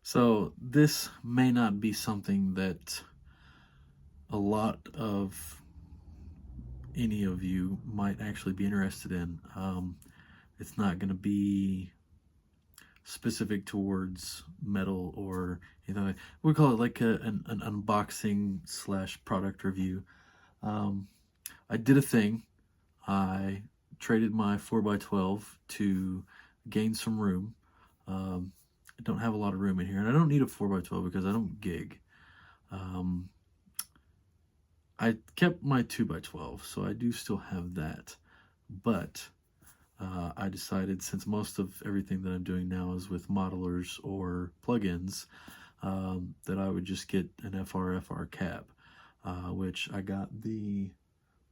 So this may not be something that a lot of any of you might actually be interested in. It's not going to be specific towards metal or anything like that. We call it like an unboxing / product review. I did a thing. I traded my 4x12 to gain some room. I don't have a lot of room in here, and I don't need a 4x12 because I don't gig. I kept my 2x12, so I do still have that. But I decided, since most of everything that I'm doing now is with modelers or plugins, that I would just get an FR cab, which I got the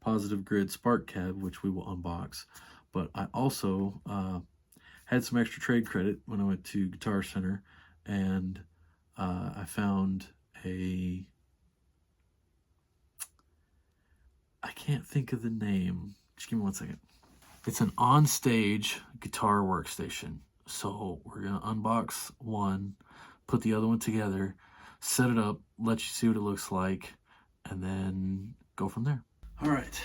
Positive Grid Spark cab, which we will unbox. But I also had some extra trade credit when I went to Guitar Center, and I found I can't think of the name. Just give me 1 second. It's an OnStage guitar workstation. So we're going to unbox one, put the other one together, set it up, let you see what it looks like, and then go from there. All right,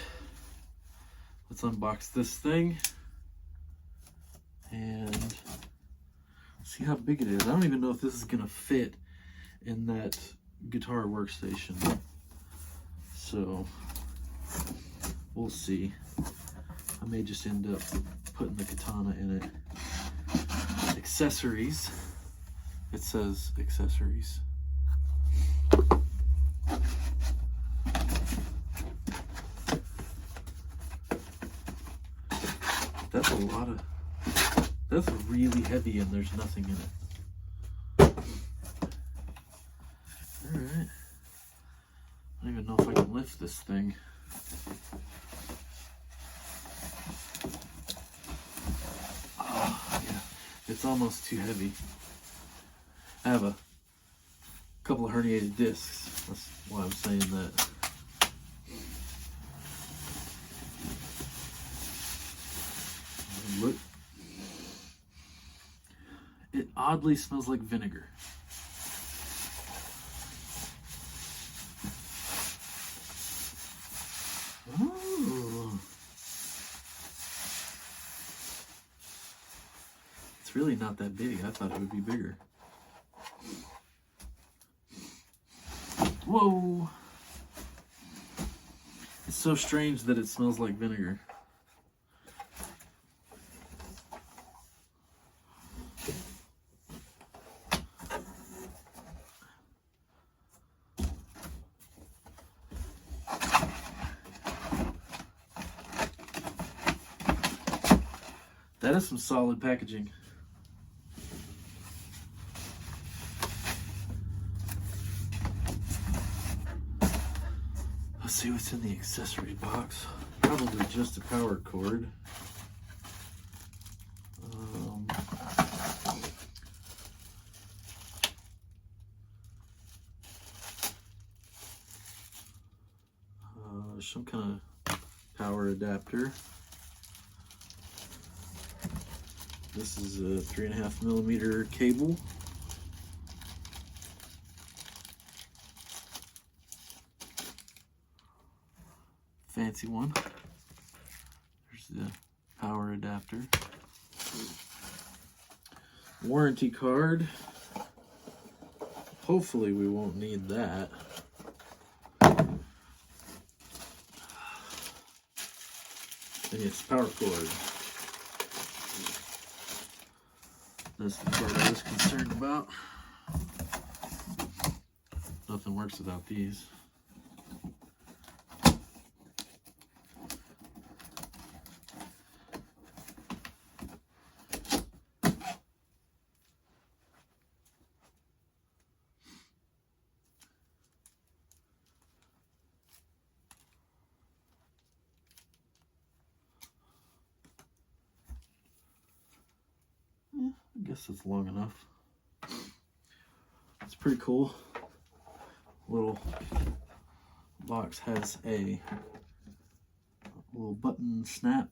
let's unbox this thing and see how big it is. I don't even know if this is going to fit in that guitar workstation. So we'll see. I may just end up putting the katana in it. Accessories. It says accessories. That's a lot of... That's really heavy and there's nothing in it. Alright. I don't even know if I can lift this thing. Oh, yeah. It's almost too heavy. I have a couple of herniated discs. That's why I'm saying that. Look. It oddly smells like vinegar. Ooh. It's really not that big. I thought it would be bigger. Whoa! It's so strange that it smells like vinegar. That is some solid packaging. Let's see what's in the accessory box. Probably just a power cord. Some kind of power adapter. This is a 3.5mm cable. Fancy one. There's the power adapter. Warranty card. Hopefully we won't need that. And it's power cord. That's the part I was concerned about. Nothing works without these. I guess it's long enough. It's pretty cool. Little box has a little button snap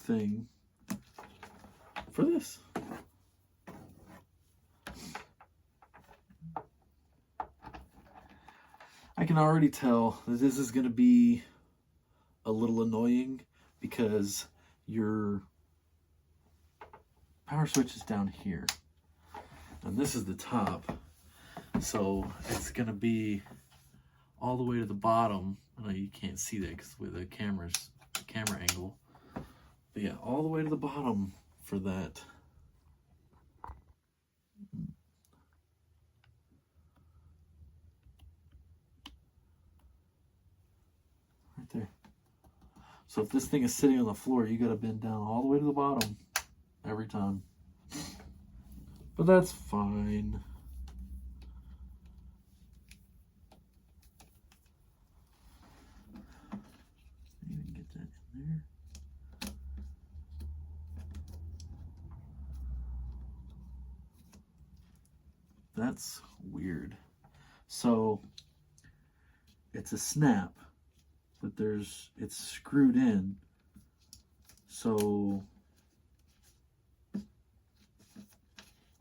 thing for this. I can already tell that this is going to be a little annoying because your power switch is down here and this is the top, so it's going to be all the way to the bottom. I know you can't see that because with the camera angle, but yeah, all the way to the bottom for that. Right there. So if this thing is sitting on the floor, you got to bend down all the way to the bottom every time. But that's fine. Even get that in there. That's weird. So it's a snap, but it's screwed in. So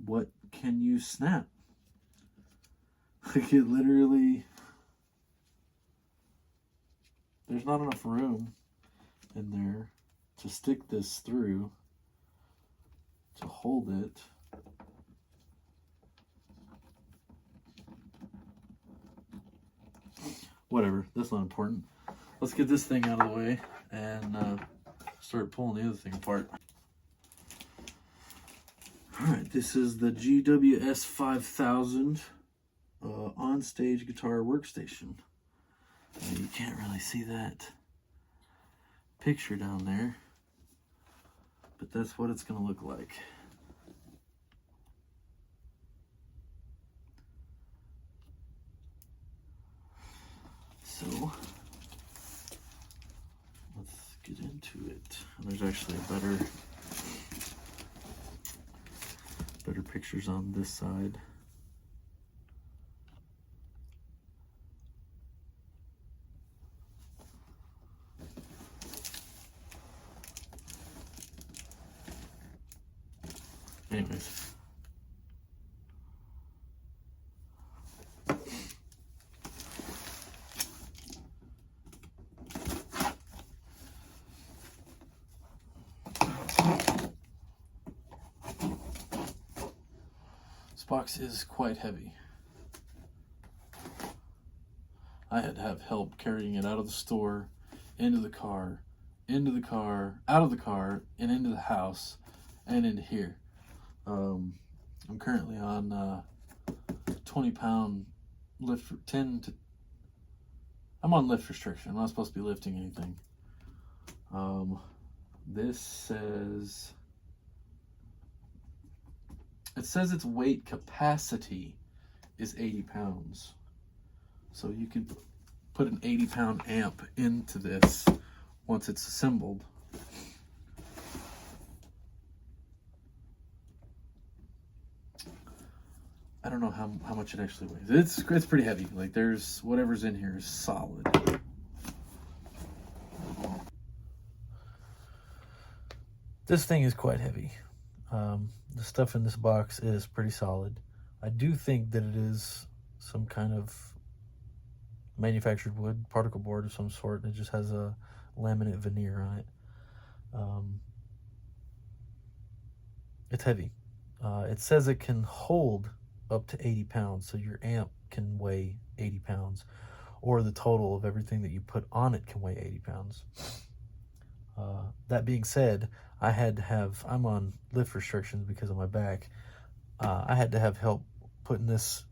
what can you snap? Like, it literally, there's not enough room in there to stick this through to hold it. Whatever, that's not important. Let's get this thing out of the way and start pulling the other thing apart. Alright, this is the GWS 5000 OnStage guitar workstation. You can't really see that picture down there, but that's what it's going to look like. So let's get into it. And there's actually better pictures on this side. Anyways. This box is quite heavy. I had to have help carrying it out of the store, into the car, out of the car, and into the house, and into here. I'm currently on 20-pound lift, I'm on lift restriction. I'm not supposed to be lifting anything. This says, it says its weight capacity is 80 pounds. So you can put an 80-pound amp into this once it's assembled. I don't know how much it actually weighs. It's pretty heavy. Like, there's whatever's in here is solid. This thing is quite heavy. The stuff in this box is pretty solid. I do think that it is some kind of manufactured wood, particle board of some sort. It just has a laminate veneer on it. It's heavy. It says it can hold up to 80 pounds, so your amp can weigh 80 pounds, or the total of everything that you put on it can weigh 80 pounds. That being said, I'm on lift restrictions because of my back. I had to have help getting this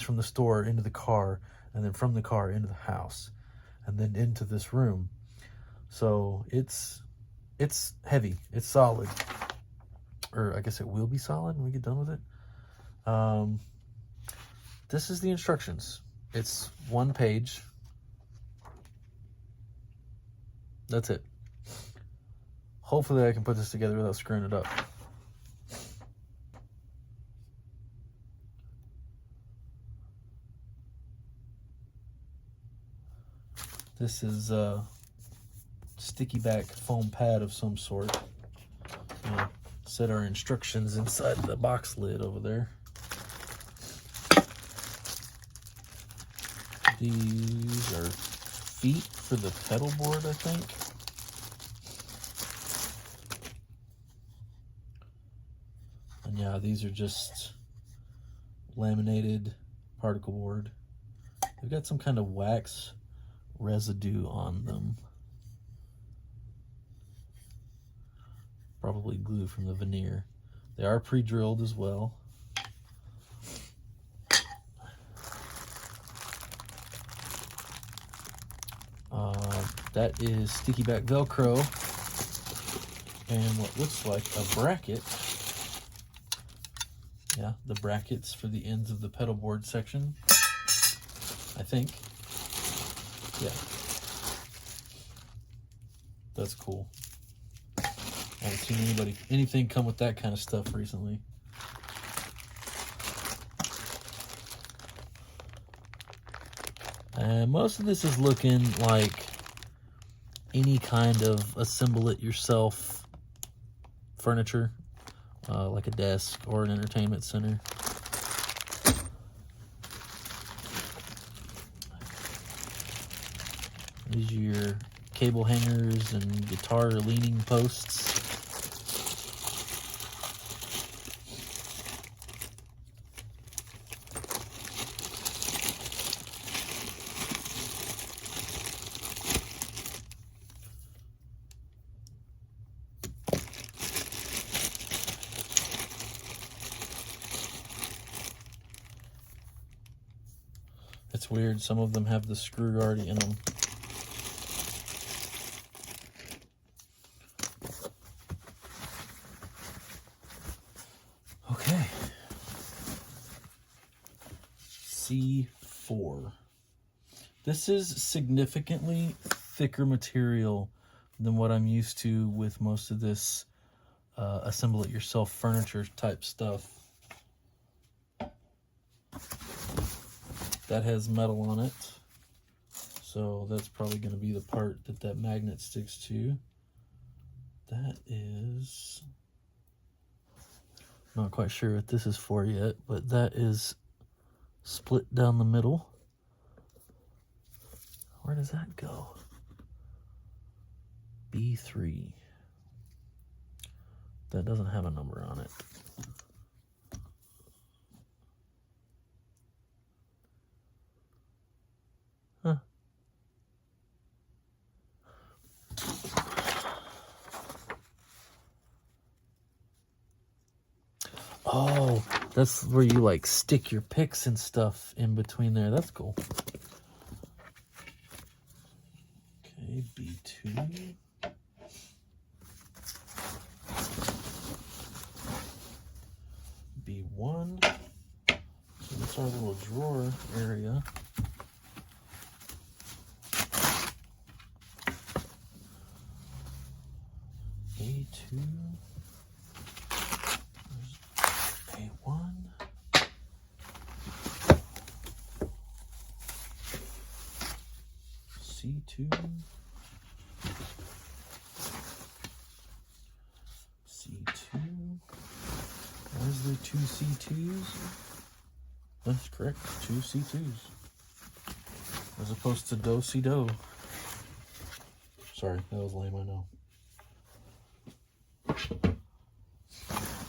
from the store into the car, and then from the car into the house, and then into this room. So it's heavy. It's solid, or I guess it will be solid when we get done with it. This is the instructions. It's one page. That's it. Hopefully I can put this together without screwing it up. This is a sticky back foam pad of some sort. Set our instructions inside the box lid over there. These are feet for the pedal board, I think. And yeah, these are just laminated particle board. They've got some kind of wax residue on them. Probably glue from the veneer. They are pre-drilled as well. That is sticky back Velcro and what looks like a bracket. Yeah, the brackets for the ends of the pedal board section, I think. Yeah. That's cool. I haven't seen anything come with that kind of stuff recently. And most of this is looking like any kind of assemble it yourself furniture, like a desk or an entertainment center. These are your cable hangers and guitar leaning posts. It's weird, some of them have the screw already in them. Okay. C4. This is significantly thicker material than what I'm used to with most of this assemble it yourself furniture type stuff. That has metal on it, so that's probably going to be the part that that magnet sticks to. That is, not quite sure what this is for yet, but that is split down the middle. Where does that go? B3. That doesn't have a number on it. Huh. Oh, that's where you like stick your picks and stuff in between there. That's cool. Okay, B2. B1. So that's our little drawer area. A2. A1. C2. C2. Where's the two C2s? That's correct, two C2s. As opposed to do-si-do. Sorry, that was lame, I know.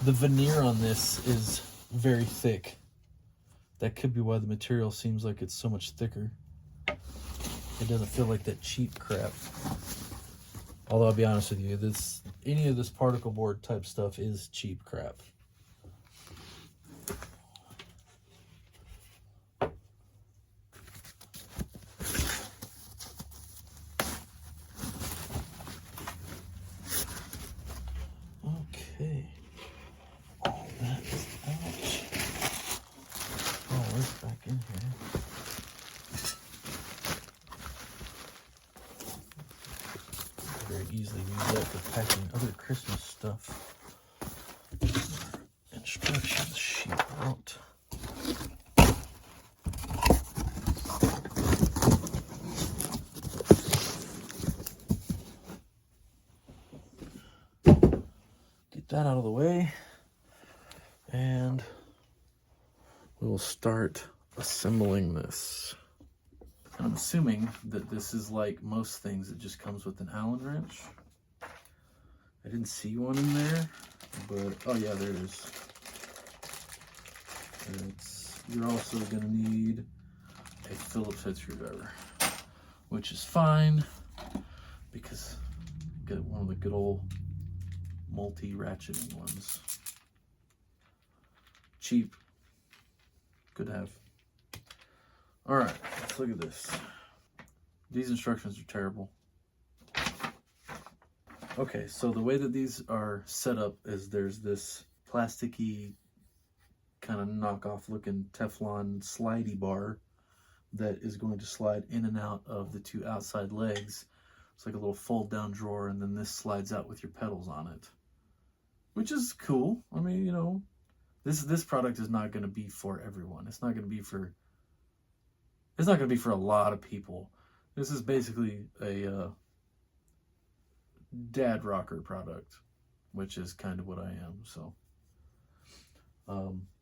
The veneer on this is very thick. That could be why the material seems like it's so much thicker. It doesn't feel like that cheap crap. Although I'll be honest with you, any of this particle board type stuff is cheap crap. Okay. All that is out. Oh, it's back in here. Very easily use that for packing other Christmas stuff. Instructions sheet out. Get that out of the way, and we will start assembling this. And I'm assuming that this is like most things, it just comes with an Allen wrench. I didn't see one in there, but oh yeah, there it is. You're also going to need a Phillips head screwdriver, which is fine because you get one of the good old multi-ratcheting ones. Cheap, good to have. All right, let's look at this. These instructions are terrible. Okay, so the way that these are set up is there's this plasticky kind of knockoff looking Teflon slidey bar that is going to slide in and out of the two outside legs. It's like a little fold down drawer, and then this slides out with your pedals on it, which is cool. I mean, you know, this product is not going to be for everyone. It's not going to be for a lot of people. This is basically a dad rocker product, which is kind of what I am. So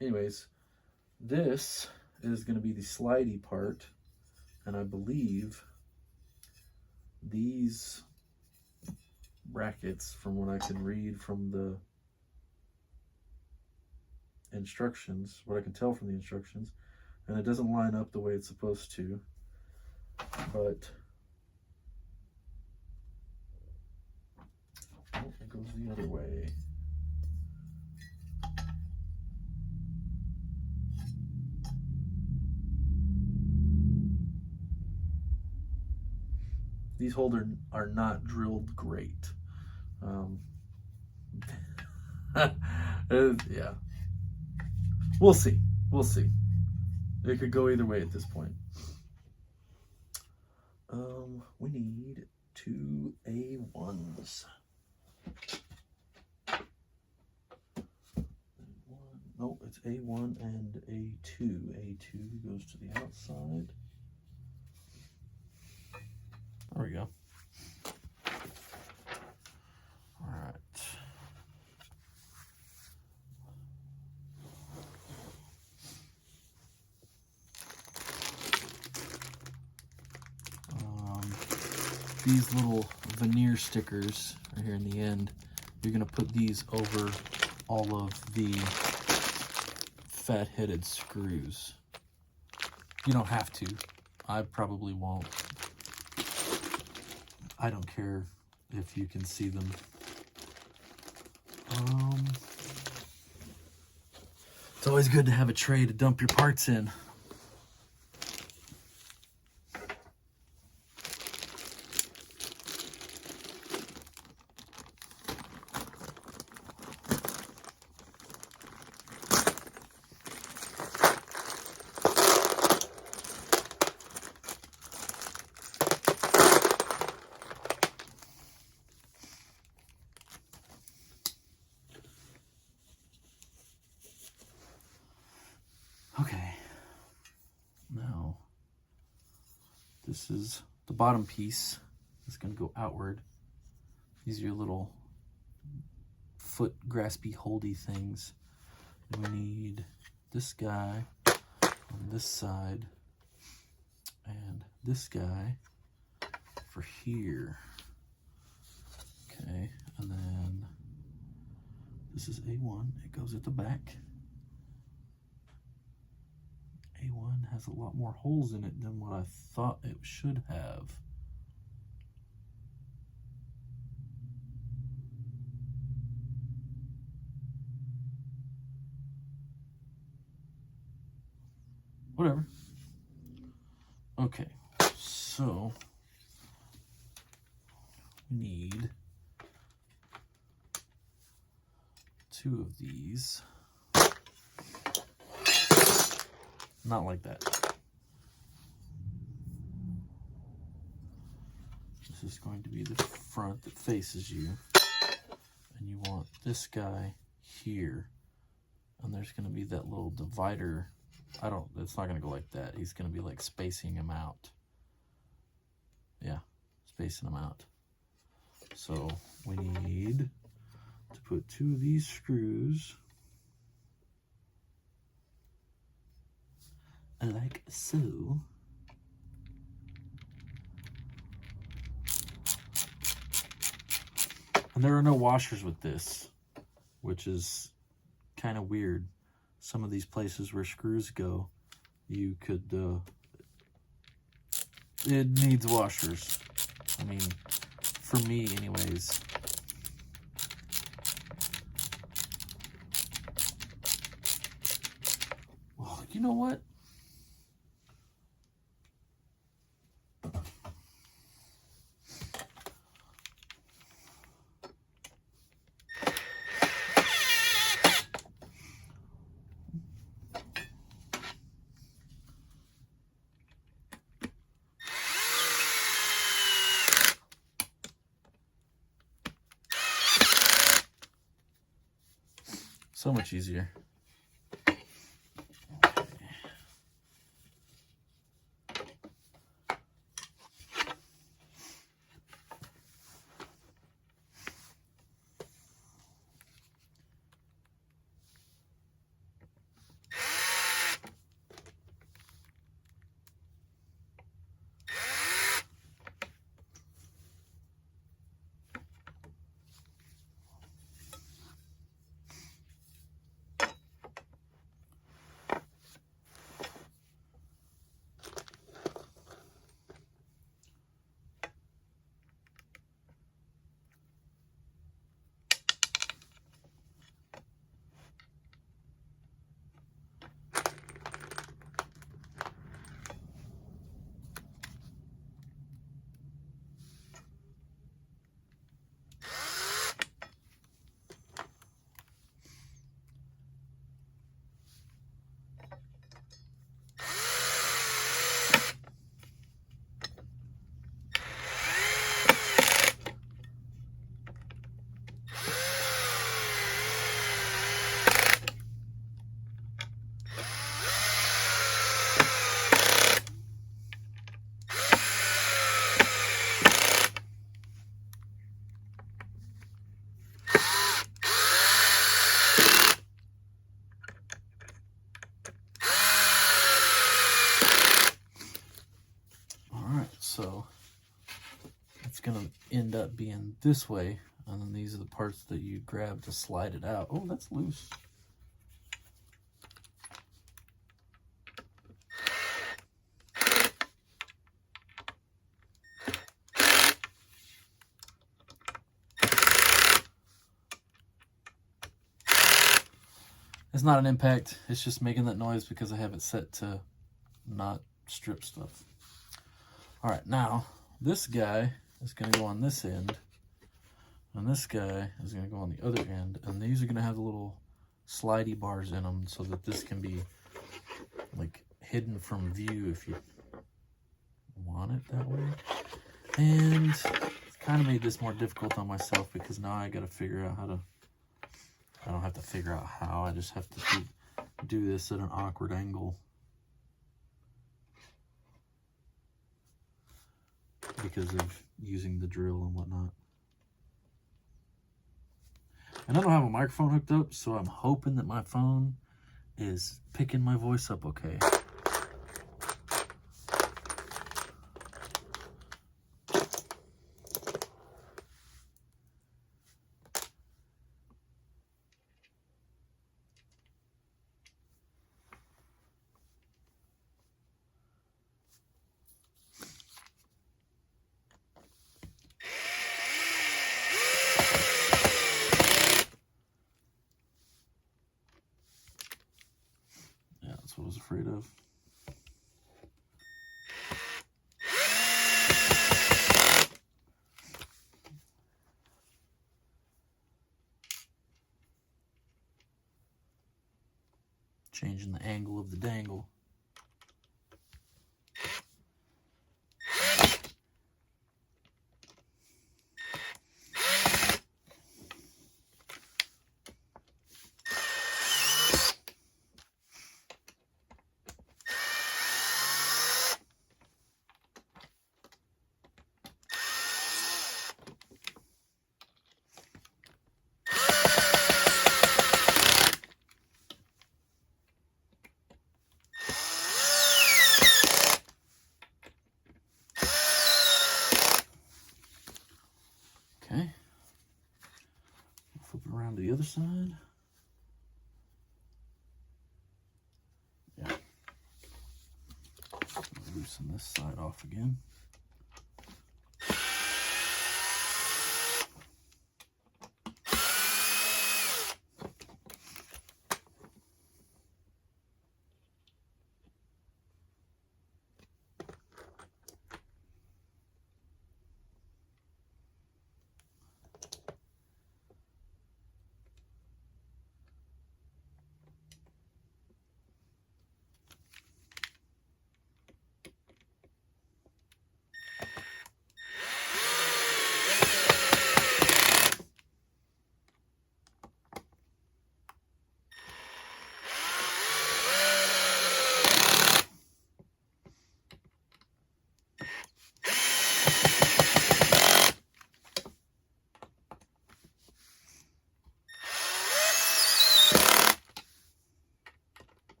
anyways, this is going to be the slidey part, and I believe these brackets, from what I can read from the instructions, what I can tell from the instructions, and it doesn't line up the way it's supposed to, but oh, it goes the other way. These holders are not drilled great. Yeah. We'll see. We'll see. It could go either way at this point. We need 2 A1s. No, it's A1 and A2. A2 goes to the outside. There we go. All right. These little veneer stickers right here in the end, you're going to put these over all of the fat-headed screws. You don't have to. I probably won't. I don't care if you can see them. It's always good to have a tray to dump your parts in. Okay, now this is the bottom piece. It's going to go outward. These are your little foot graspy holdy things. We need this guy on this side and this guy for here. Okay, and then this is A1. It goes at the back. A1 has a lot more holes in it than what I thought it should have. Whatever. Okay, so we need 2 of these. Not like that. This is going to be the front that faces you. And you want this guy here. And there's going to be that little divider. It's not going to go like that. He's going to be like spacing him out. Yeah, spacing him out. So we need to put 2 of these screws like so. And there are no washers with this, which is kind of weird. Some of these places where screws go, you could, it needs washers. I mean, for me anyways. Well, you know what? So much easier. So it's gonna end up being this way, and then these are the parts that you grab to slide it out. Oh, that's loose. It's not an impact, it's just making that noise because I have it set to not strip stuff. All right, now this guy is going to go on this end, and this guy is going to go on the other end, and these are going to have the little slidey bars in them so that this can be like hidden from view if you want it that way. And it's kind of made this more difficult on myself because now I got to figure out how to, I don't have to figure out how, I just have to do this at an awkward angle. Because of using the drill and whatnot. And I don't have a microphone hooked up, so I'm hoping that my phone is picking my voice up okay. That's what I was afraid of. Changing the angle of the dangle. side. Yeah. Loosen this side off again.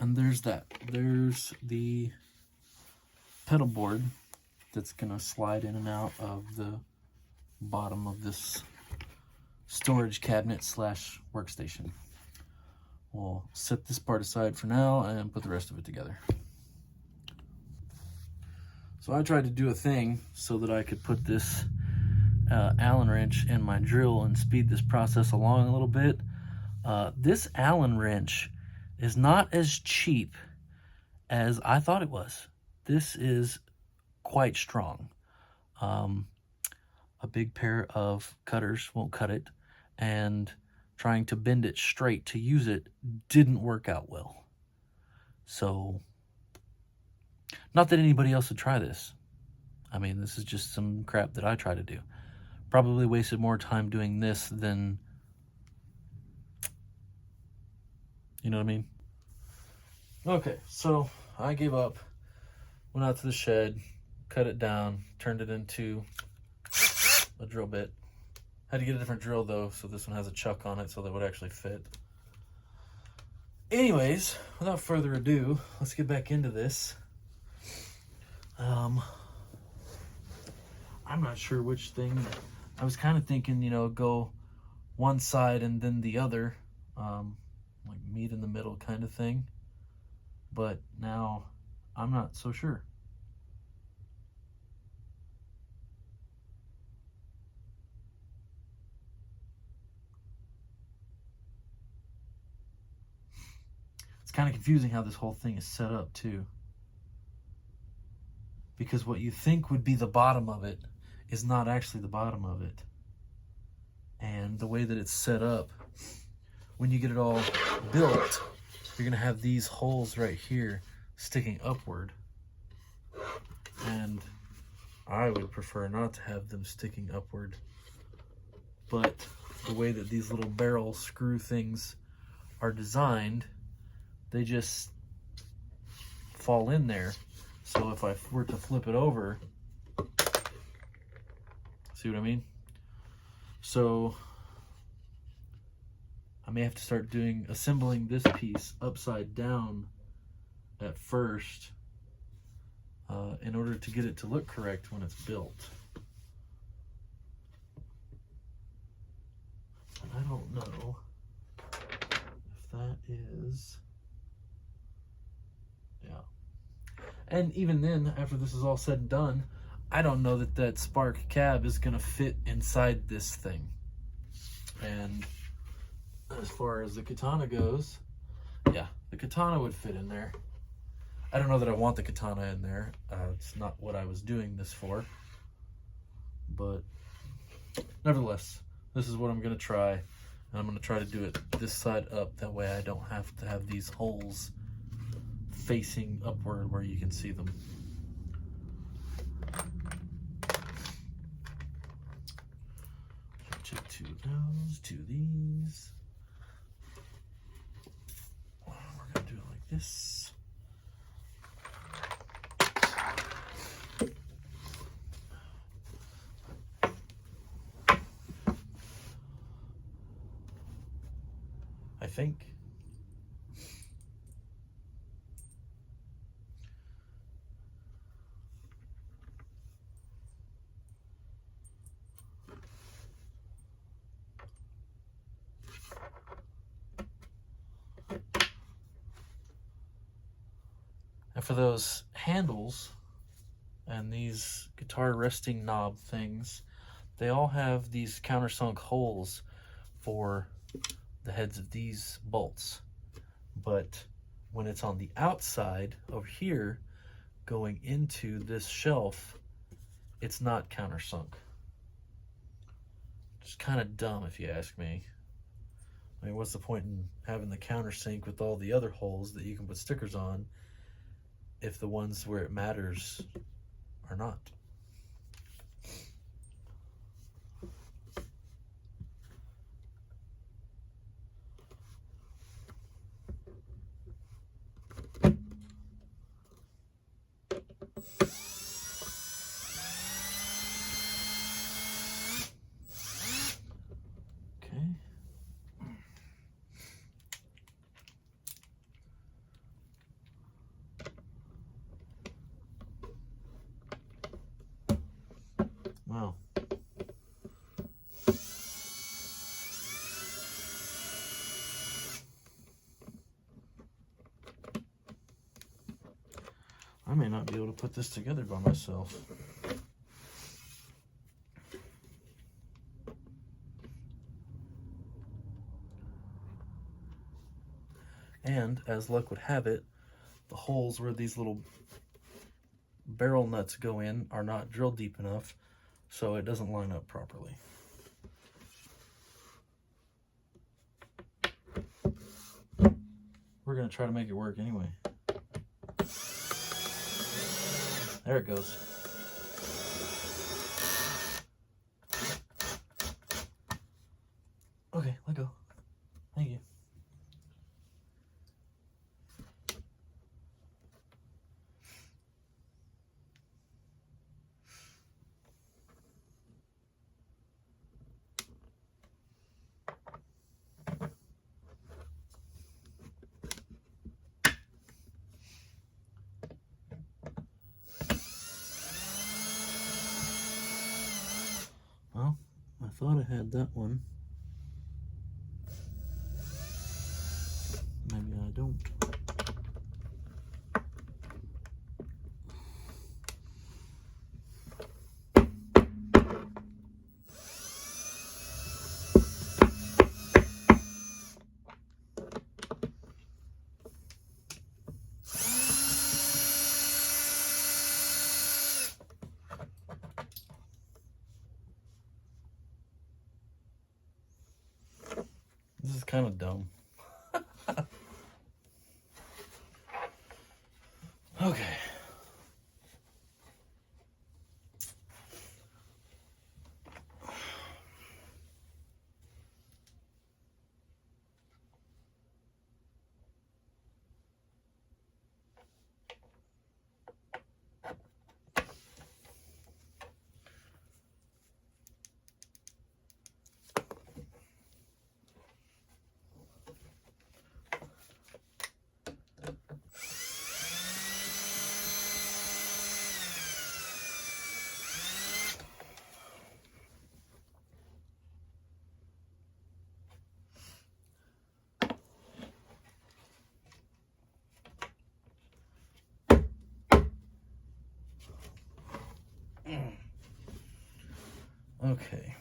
And there's that. There's the pedal board that's gonna slide in and out of the bottom of this storage cabinet slash workstation. We'll set this part aside for now and put the rest of it together. So I tried to do a thing so that I could put this Allen wrench in my drill and speed this process along a little bit. This Allen wrench is not as cheap as I thought it was. This is quite strong. A big pair of cutters won't cut it, and trying to bend it straight to use it didn't work out well. So, not that anybody else would try this. I mean, this is just some crap that I try to do. Probably wasted more time doing this than, you know what I mean? Okay, so I gave up, went out to the shed, cut it down, turned it into a drill bit. Had to get a different drill though, so this one has a chuck on it so that would actually fit. Anyways, without further ado, let's get back into this. I'm not sure which thing. I was kind of thinking, you know, go one side and then the other, like meet in the middle kind of thing. But now I'm not so sure. It's kind of confusing how this whole thing is set up too. Because what you think would be the bottom of it is not actually the bottom of it. And the way that it's set up, when you get it all built, you're gonna have these holes right here sticking upward. And I would prefer not to have them sticking upward. But the way that these little barrel screw things are designed, they just fall in there. So if I were to flip it over, see what I mean? So I may have to start assembling this piece upside down at first in order to get it to look correct when it's built. And I don't know if that is, yeah. And even then, after this is all said and done, I don't know that that Spark cab is gonna fit inside this thing. And as far as the katana goes, yeah, the katana would fit in there. I don't know that I want the katana in there. It's not what I was doing this for. But nevertheless, this is what I'm gonna try. And I'm gonna try to do it this side up. That way I don't have to have these holes facing upward where you can see them. To those, to these. We're gonna do it like this. I think. for those handles and these guitar resting knob things, they all have these countersunk holes for the heads of these bolts. But when it's on the outside over here going into this shelf, it's not countersunk. It's kind of dumb if you ask me. I mean, what's the point in having the countersink with all the other holes that you can put stickers on if the ones where it matters are not? Okay. Wow. I may not be able to put this together by myself. And as luck would have it, the holes where these little barrel nuts go in are not drilled deep enough, so it doesn't line up properly. We're going to try to make it work anyway. There it goes. Okay, let go. Thank you. Well, I thought I had that one. Maybe I don't. This is kind of dumb. Okay. Okay.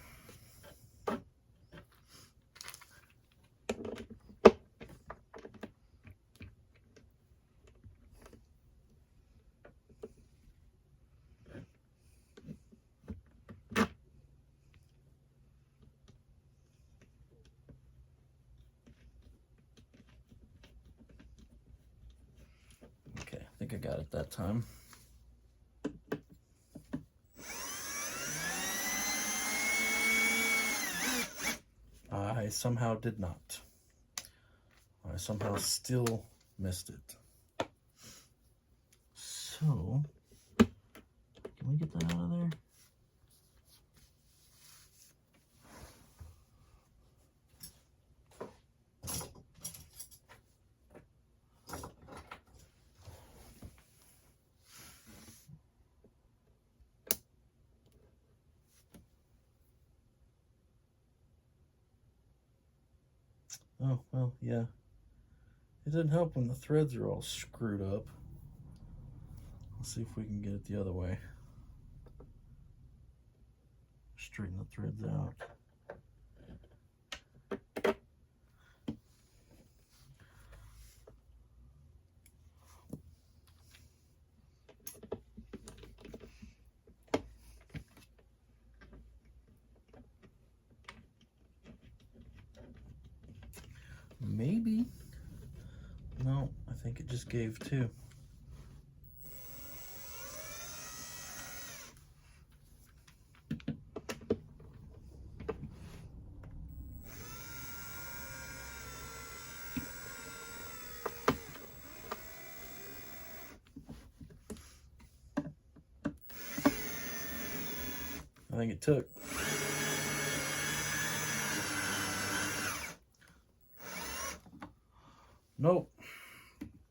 Okay, I think I got it that time. I somehow did not. I somehow still missed it. So, can we get that out of there? Oh, well, yeah. It didn't help when the threads are all screwed up. Let's see if we can get it the other way. Straighten the threads out. Maybe. No, I think it just gave two. I think it took. Nope.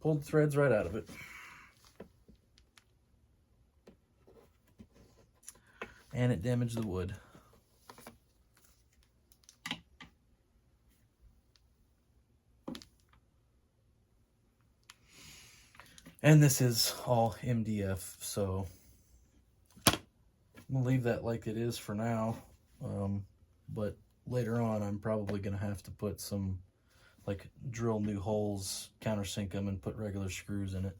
Pulled the threads right out of it. And it damaged the wood. And this is all MDF, so I'm gonna leave that like it is for now. But later on, I'm probably gonna have to put some, like, drill new holes, countersink them, and put regular screws in it,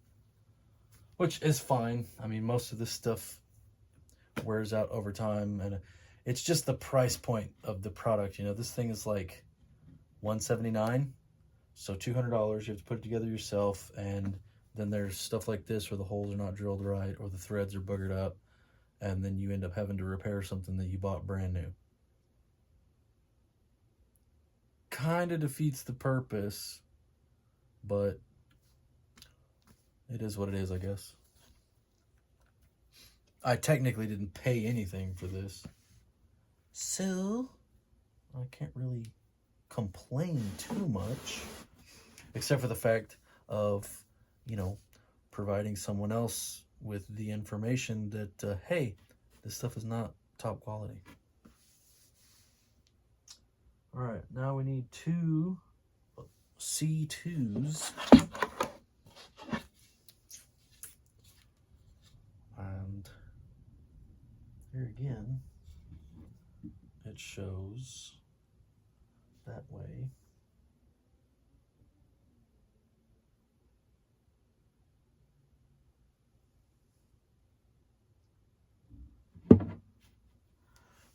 which is fine. I mean, most of this stuff wears out over time, and it's just the price point of the product. You know, this thing is like $179, so $200. You have to put it together yourself, and then there's stuff like this where the holes are not drilled right or the threads are buggered up, and then you end up having to repair something that you bought brand new. Kind of defeats the purpose, but it is what it is, I guess. I technically didn't pay anything for this, so I can't really complain too much, except for the fact of, you know, providing someone else with the information that, hey, this stuff is not top quality. All right, now we need two C2s. And here again, it shows that way.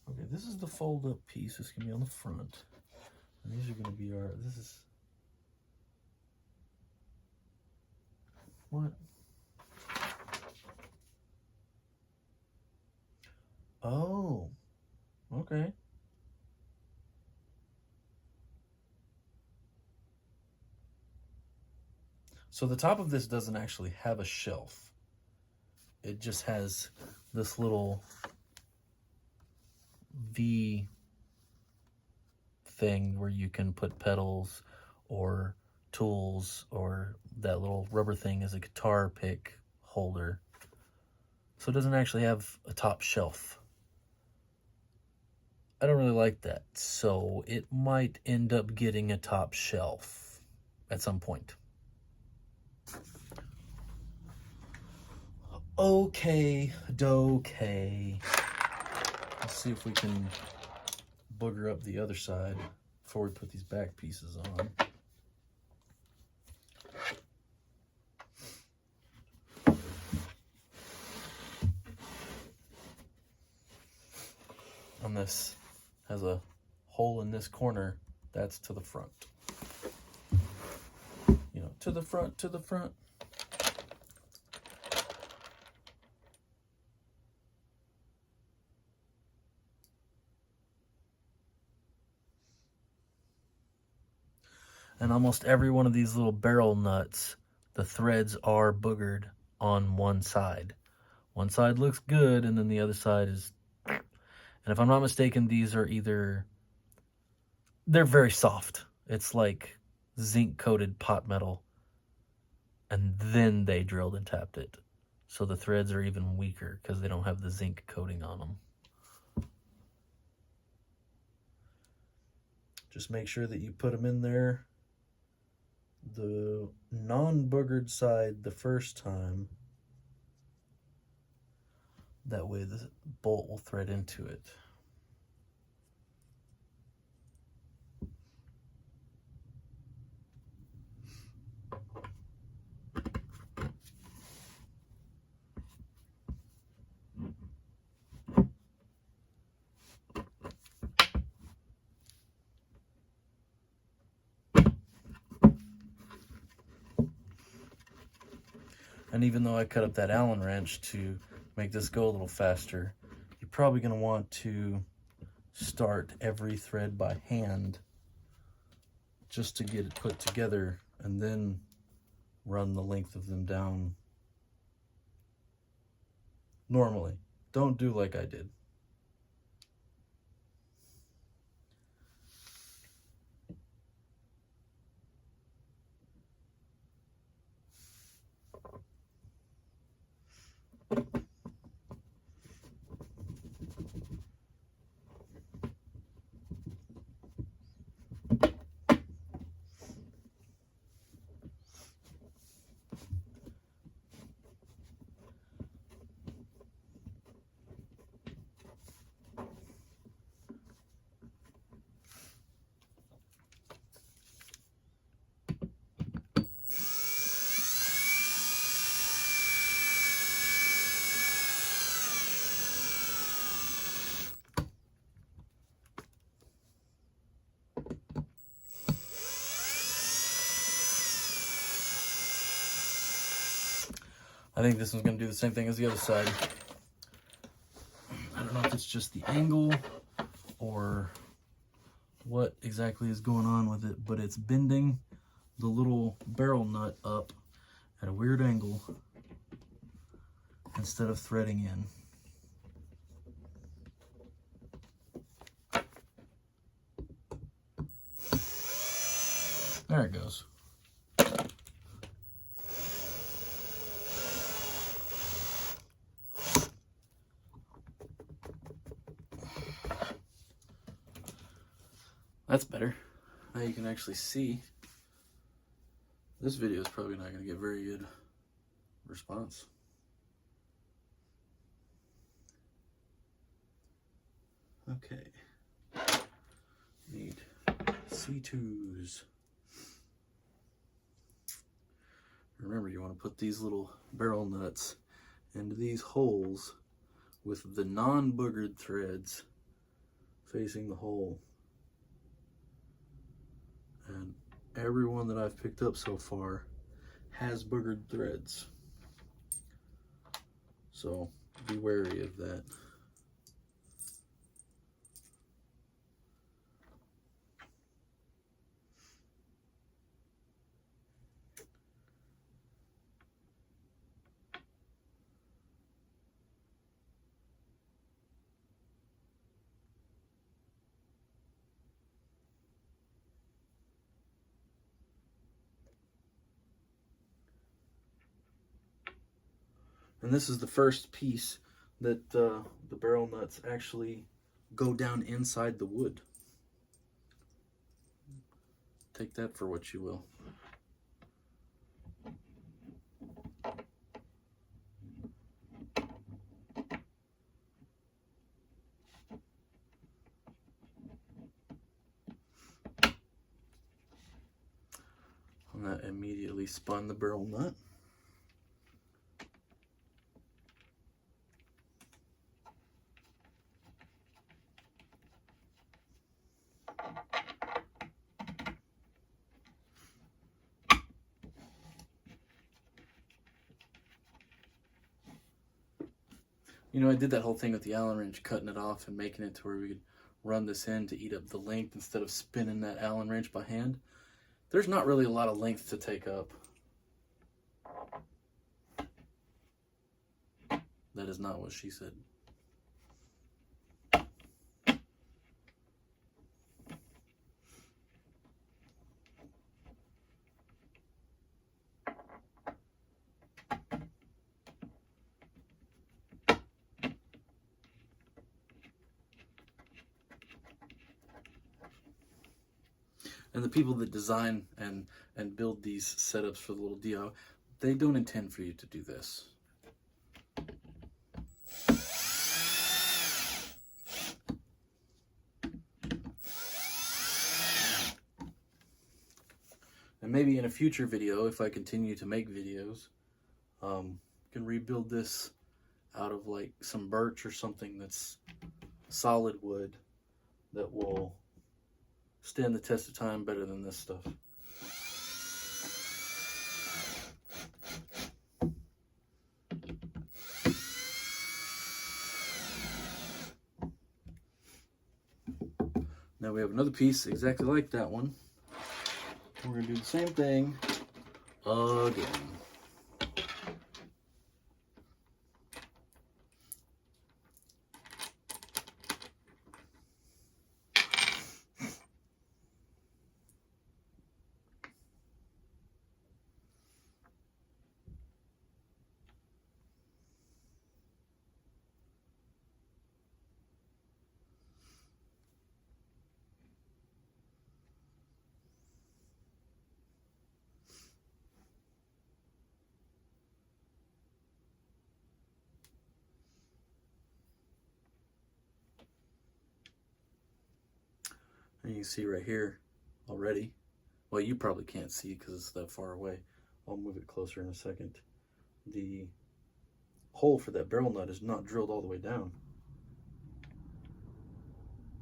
Okay, this is the fold-up piece. This can be on the front. And these are going to be our, this is, what? Oh, okay. So the top of this doesn't actually have a shelf. It just has this little V thing where you can put pedals or tools, or that little rubber thing is a guitar pick holder. So it doesn't actually have a top shelf. I don't really like that, so it might end up getting a top shelf at some point. Okay, let's see if we can booger up the other side before we put these back pieces on. And this has a hole in this corner, that's to the front. You know, to the front, to the front. And almost every one of these little barrel nuts, the threads are boogered on one side. One side looks good, and then the other side is... And if I'm not mistaken, these are either... They're very soft. It's like zinc-coated pot metal. And then they drilled and tapped it. So the threads are even weaker because they don't have the zinc coating on them. Just make sure that you put them in there, the non-boogered side the first time, That way the bolt will thread into it. And even though I cut up that Allen wrench to make this go a little faster, you're probably going to want to start every thread by hand just to get it put together, and then run the length of them down normally. Don't do like I did. I think this one's going to do the same thing as the other side. I don't know if it's just the angle or what exactly is going on with it, but it's bending the little barrel nut up at a weird angle instead of threading in. There it goes. That's better. Now you can actually see. This video is probably not going to get very good response. Okay. Need C2s. Remember, you want to put these little barrel nuts into these holes with the non-boogered threads facing the hole. And every one that I've picked up so far has boogered threads. So be wary of that. And this is the first piece that the barrel nuts actually go down inside the wood. Take that for what you will. And that immediately spun the barrel nut. You know, I did that whole thing with the Allen wrench, cutting it off and making it to where we could run this in to eat up the length instead of spinning that Allen wrench by hand. There's not really a lot of length to take up. That is not what she said. And the people that design and build these setups for the little DIY, they don't intend for you to do this. And maybe in a future video, if I continue to make videos, can rebuild this out of like some birch or something that's solid wood that will stand the test of time better than this stuff. Now we have another piece exactly like that one. We're going to do the same thing again. And you can see right here already. Well, you probably can't see because it's that far away. I'll move it closer in a second. The hole for that barrel nut is not drilled all the way down.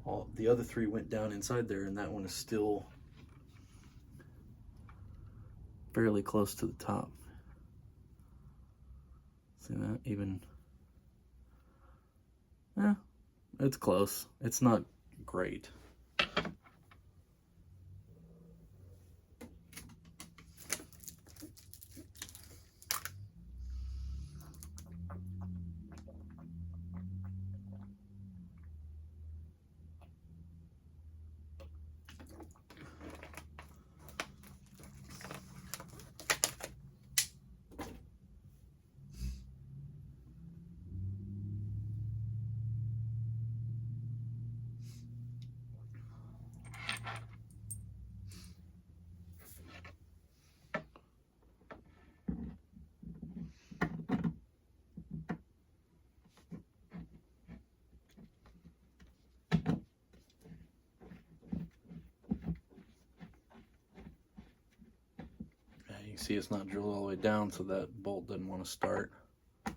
All the other three went down inside there, and that one is still fairly close to the top. See that? Even, yeah, it's close. It's not great. You can see it's not drilled all the way down, so that bolt doesn't want to start. I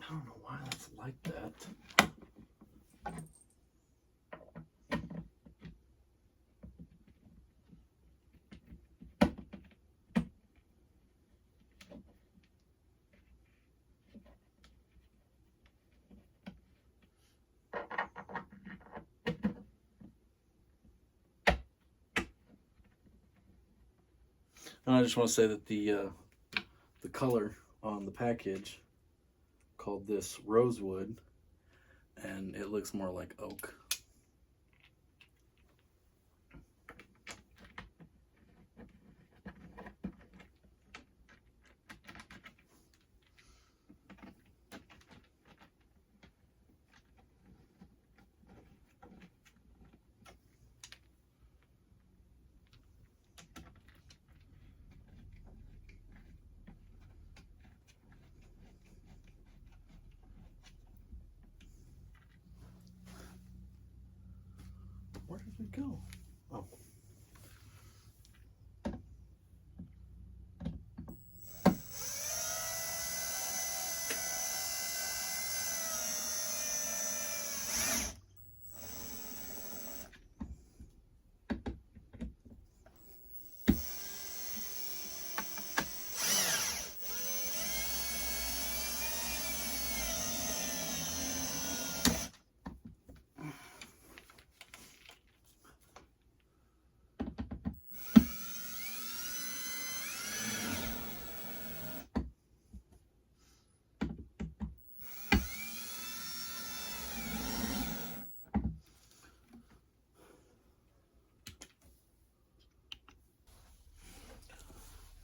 don't know why that's like that. And I just want to say that the color on the package called this rosewood, and it looks more like oak. Where did it go? Oh.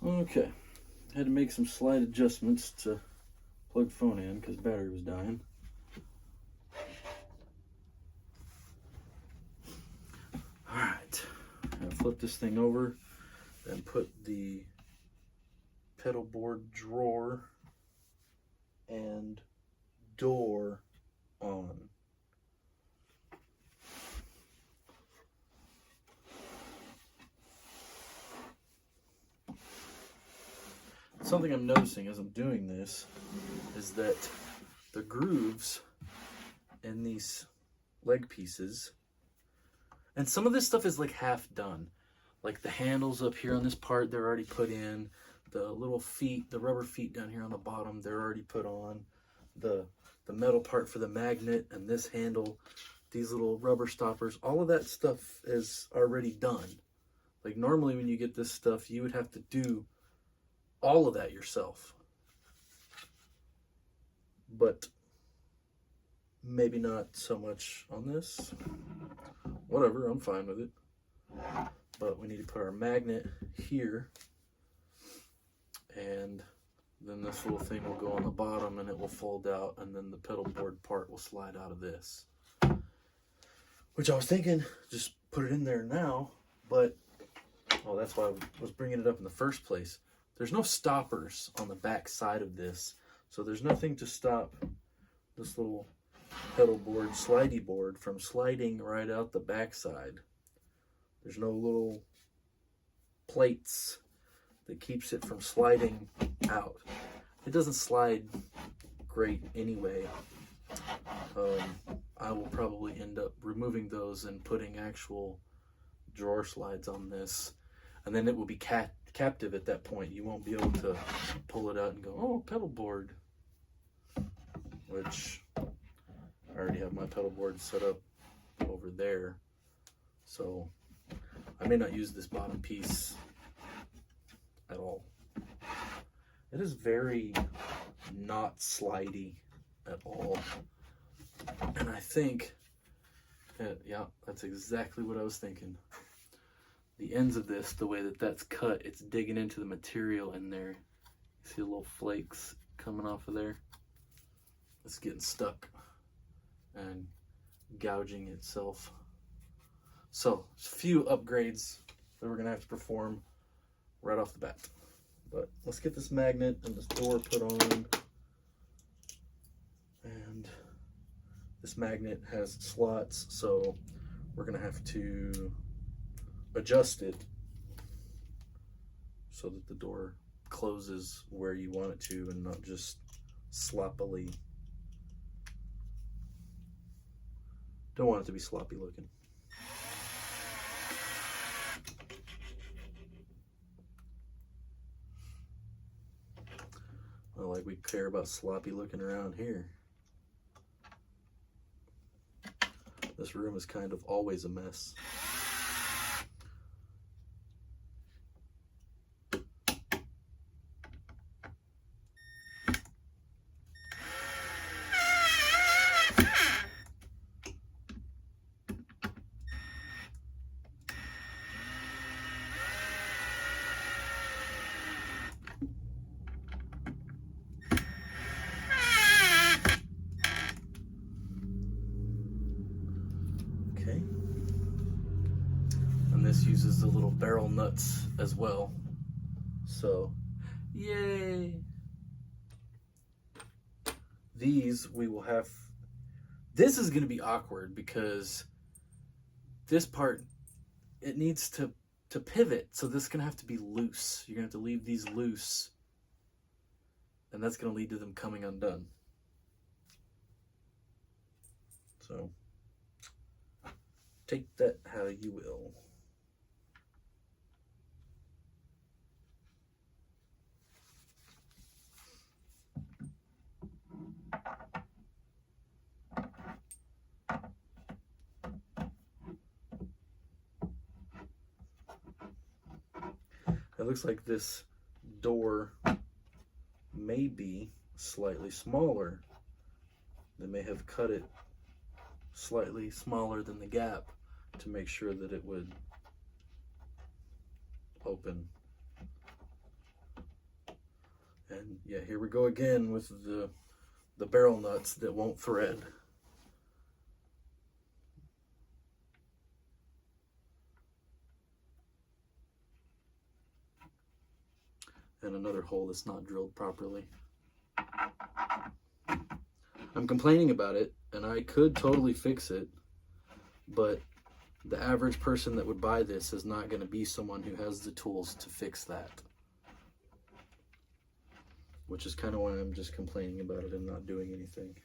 Okay, had to make some slight adjustments to plug phone in because battery was dying. Alright, I'm gonna flip this thing over and put the pedal board drawer and door on. Something I'm noticing as I'm doing this is that the grooves in these leg pieces, and some of this stuff is like half done. Like the handles up here on this part, they're already put in. The little feet, the rubber feet down here on the bottom, they're already put on. The metal part for the magnet and this handle, these little rubber stoppers, all of that stuff is already done. Like normally when you get this stuff, you would have to do all of that yourself. But maybe not so much on this. Whatever, I'm fine with it. But we need to put our magnet here, and then this little thing will go on the bottom and it will fold out, and then the pedal board part will slide out of this. Which I was thinking, just put it in there now, but, oh, that's why I was bringing it up in the first place. There's no stoppers on the back side of this, so there's nothing to stop this little pedal board, slidey board, from sliding right out the back side. There's no little plates that keeps it from sliding out. It doesn't slide great anyway. I will probably end up removing those and putting actual drawer slides on this, and then it will be captive at that point. You won't be able to pull it out and go, oh, pedal board, which I already have my pedal board set up over there, so I may not use this bottom piece at all. It is very not slidey at all. And I think, yeah, that's exactly what I was thinking. The ends of this, the way that that's cut, it's digging into the material in there. You see the little flakes coming off of there? It's getting stuck and gouging itself. So, a few upgrades that we're going to have to perform right off the bat. But let's get this magnet and this door put on. And this magnet has slots, so we're going to have to adjust it so that the door closes where you want it to and not just sloppily. Don't want it to be sloppy looking. Not like we care about sloppy looking around here. This room is kind of always a mess. This uses the little barrel nuts as well. So, yay! These we will have. This is going to be awkward because this part, it needs to pivot. So this is going to have to be loose. You're going to have to leave these loose. And that's going to lead to them coming undone. So, take that how you will. It looks like this door may be slightly smaller. They may have cut it slightly smaller than the gap to make sure that it would open. And yeah, here we go again with the barrel nuts that won't thread. and another hole that's not drilled properly. I'm complaining about it, and I could totally fix it, but the average person that would buy this is not going to be someone who has the tools to fix that. Which is kind of why I'm just complaining about it and not doing anything.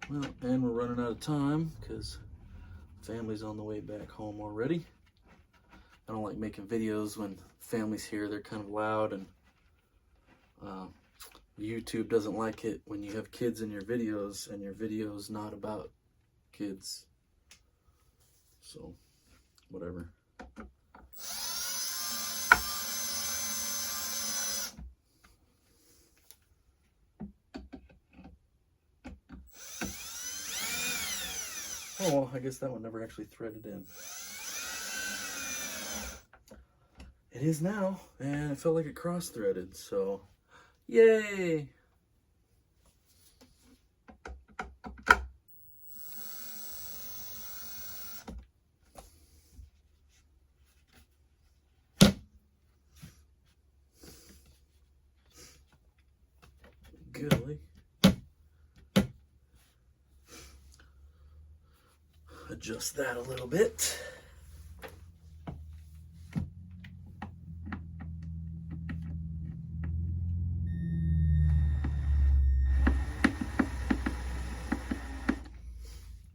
Well, and we're running out of time because family's on the way back home already. I don't like making videos when family's here. They're kind of loud, and YouTube doesn't like it when you have kids in your videos and your video's not about kids. So, whatever. Oh, well, I guess that one never actually threaded in. It is now, and it felt like it cross-threaded, so yay! Golly. Adjust that a little bit.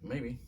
Maybe.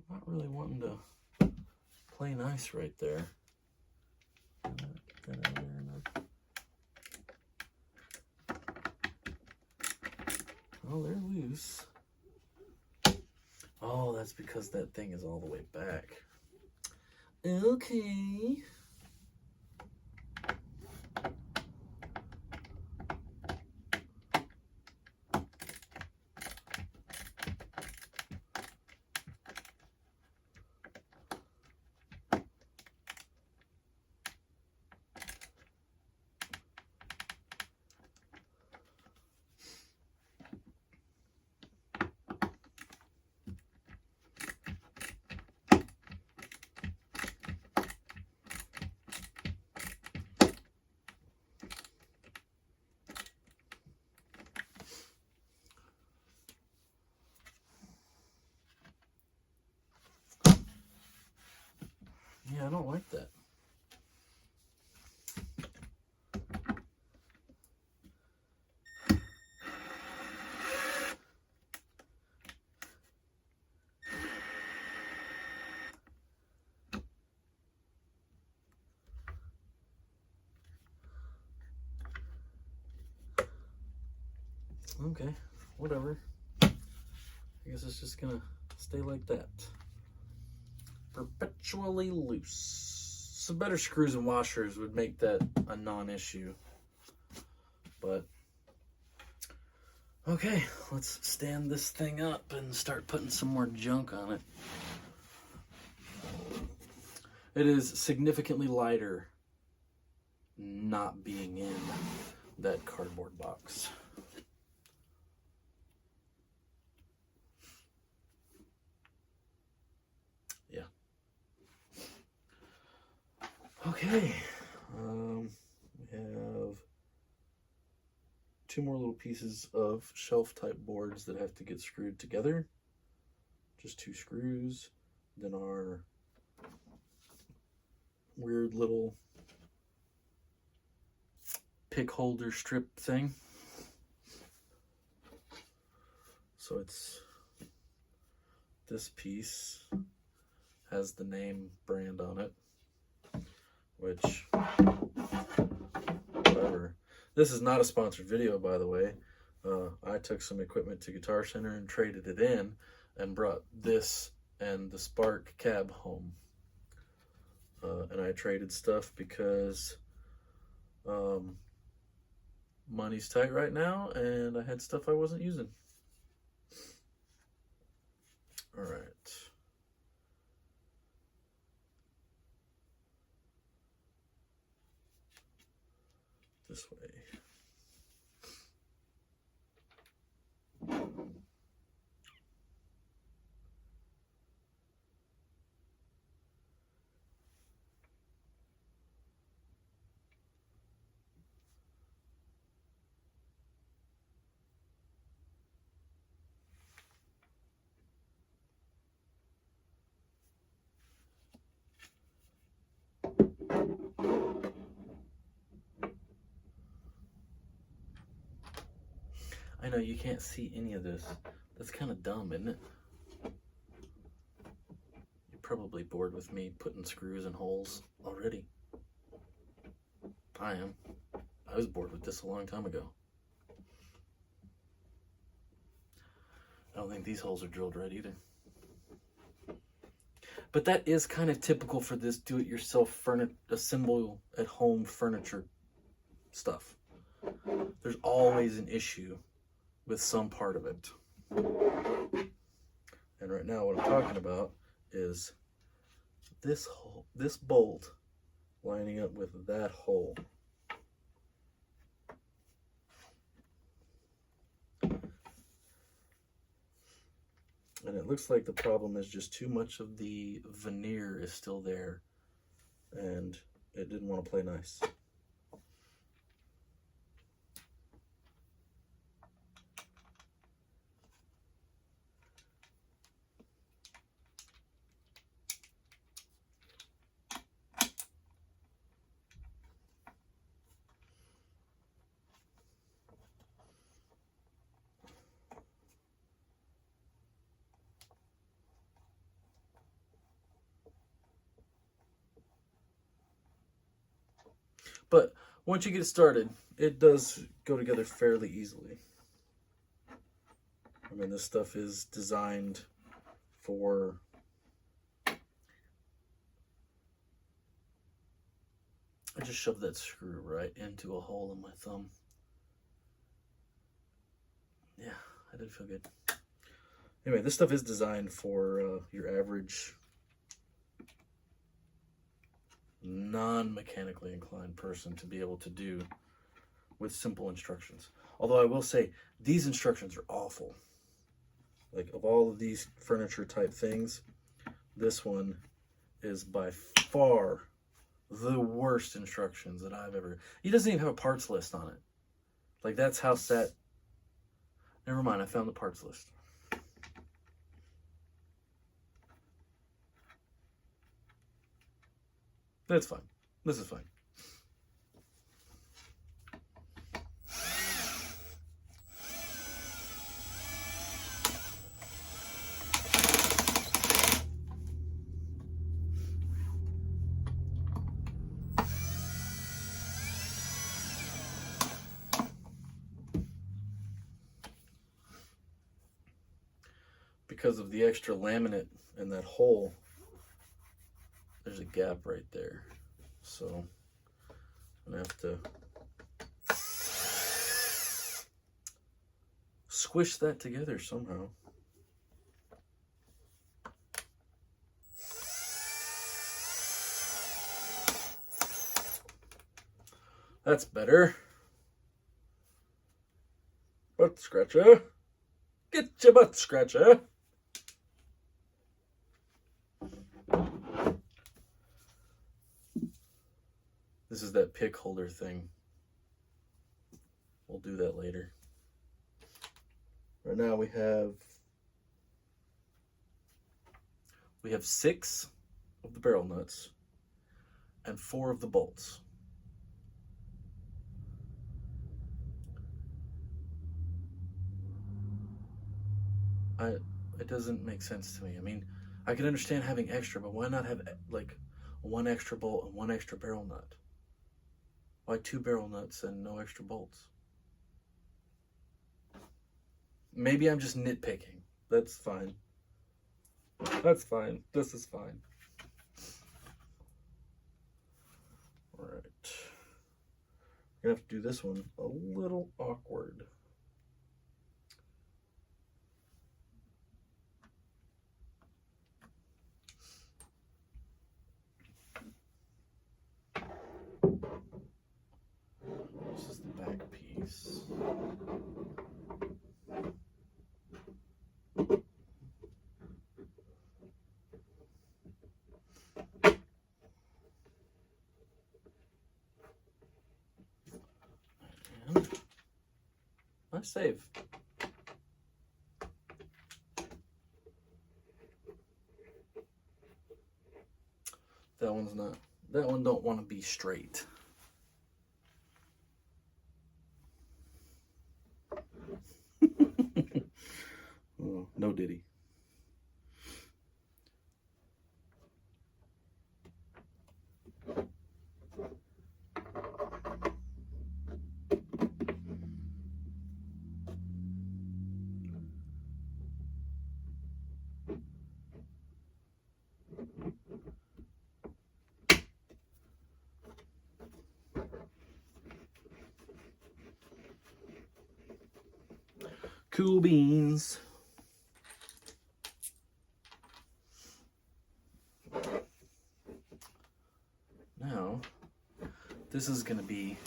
Not really wanting to play nice right there. Get that out of there enough. Oh, they're loose. Oh, that's because that thing is all the way back. Okay. Yeah, I don't like that. Okay, whatever. I guess it's just gonna stay like that. Perpetually loose. Some better screws and washers would make that a non-issue. But, okay, let's stand this thing up and start putting some more junk on it. It is significantly lighter not being in that cardboard box. Yeah. Okay, We have 2 more little pieces of shelf type boards that have to get screwed together. Just 2 screws. Then our weird little pick holder strip thing. So it's this piece has the name brand on it, which, whatever. This is not a sponsored video, by the way. I took some equipment to Guitar Center and traded it in and brought this and the Spark cab home. And I traded stuff because money's tight right now and I had stuff I wasn't using. All right. This way. I know you can't see any of this. That's kind of dumb, isn't it? You're probably bored with me putting screws in holes already. I am. I was bored with this a long time ago. I don't think these holes are drilled right either. But that is kind of typical for this do-it-yourself assemble at home furniture stuff. There's always an issue with some part of it. And right now what I'm talking about is this hole, this bolt lining up with that hole. And it looks like the problem is just too much of the veneer is still there and it didn't want to play nice. But once you get started, it does go together fairly easily. I mean, this stuff is designed for I just shoved that screw right into a hole in my thumb. Yeah, I did feel good. Anyway, this stuff is designed for your average non-mechanically inclined person to be able to do with simple instructions. Although I will say, these instructions are awful. Like, of all of these furniture type things, this one is by far the worst instructions that I've ever... He doesn't even have a parts list on it. Like, that's how set... Never mind, I found the parts list. That's fine. This is fine. Because of the extra laminate in that hole, there's a gap right there. So I'm gonna have to squish that together somehow. That's better. Butt scratcher. Get your butt scratcher. This is that pick holder thing. We'll do that later. Right now we have 6 of the barrel nuts and 4 of the bolts. It doesn't make sense to me. I mean, I can understand having extra, but why not have like 1 extra bolt and 1 extra barrel nut? Why 2 barrel nuts and no extra bolts? Maybe I'm just nitpicking. That's fine. That's fine. This is fine. All right. We're gonna have to do this one a little awkward. This is the back piece. And nice save. That one don't want to be straight. Oh, no diddy. Cool beans. Now, this is going to be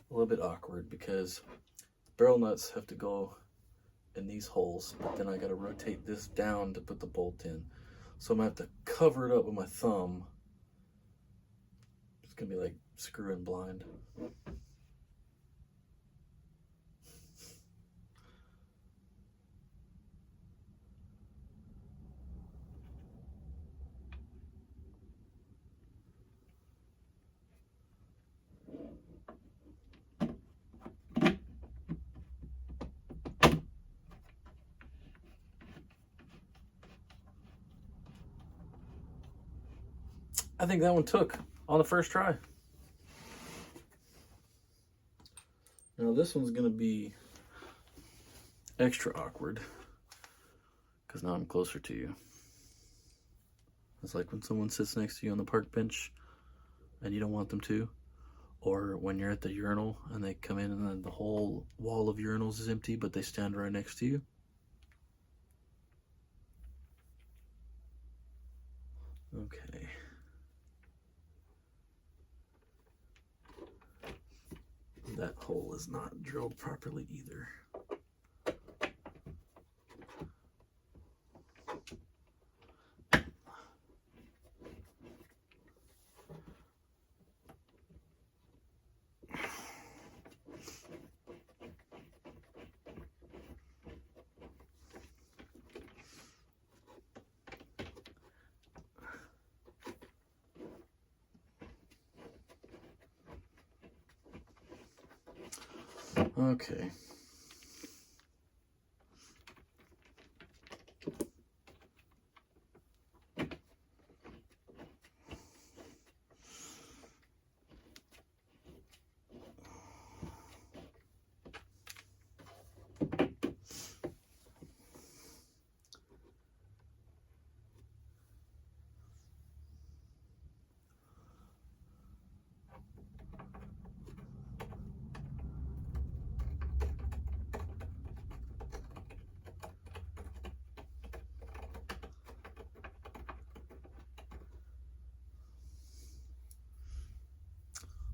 a little bit awkward because barrel nuts have to go in these holes, but then I got to rotate this down to put the bolt in. So I'm going to have to cover it up with my thumb. It's going to be like screwing blind. I think that one took on the first try. Now this one's gonna be extra awkward because now I'm closer to you. It's like when someone sits next to you on the park bench and you don't want them to, or when you're at the urinal and they come in and then the whole wall of urinals is empty, but they stand right next to you. Okay. That hole is not drilled properly either. Okay.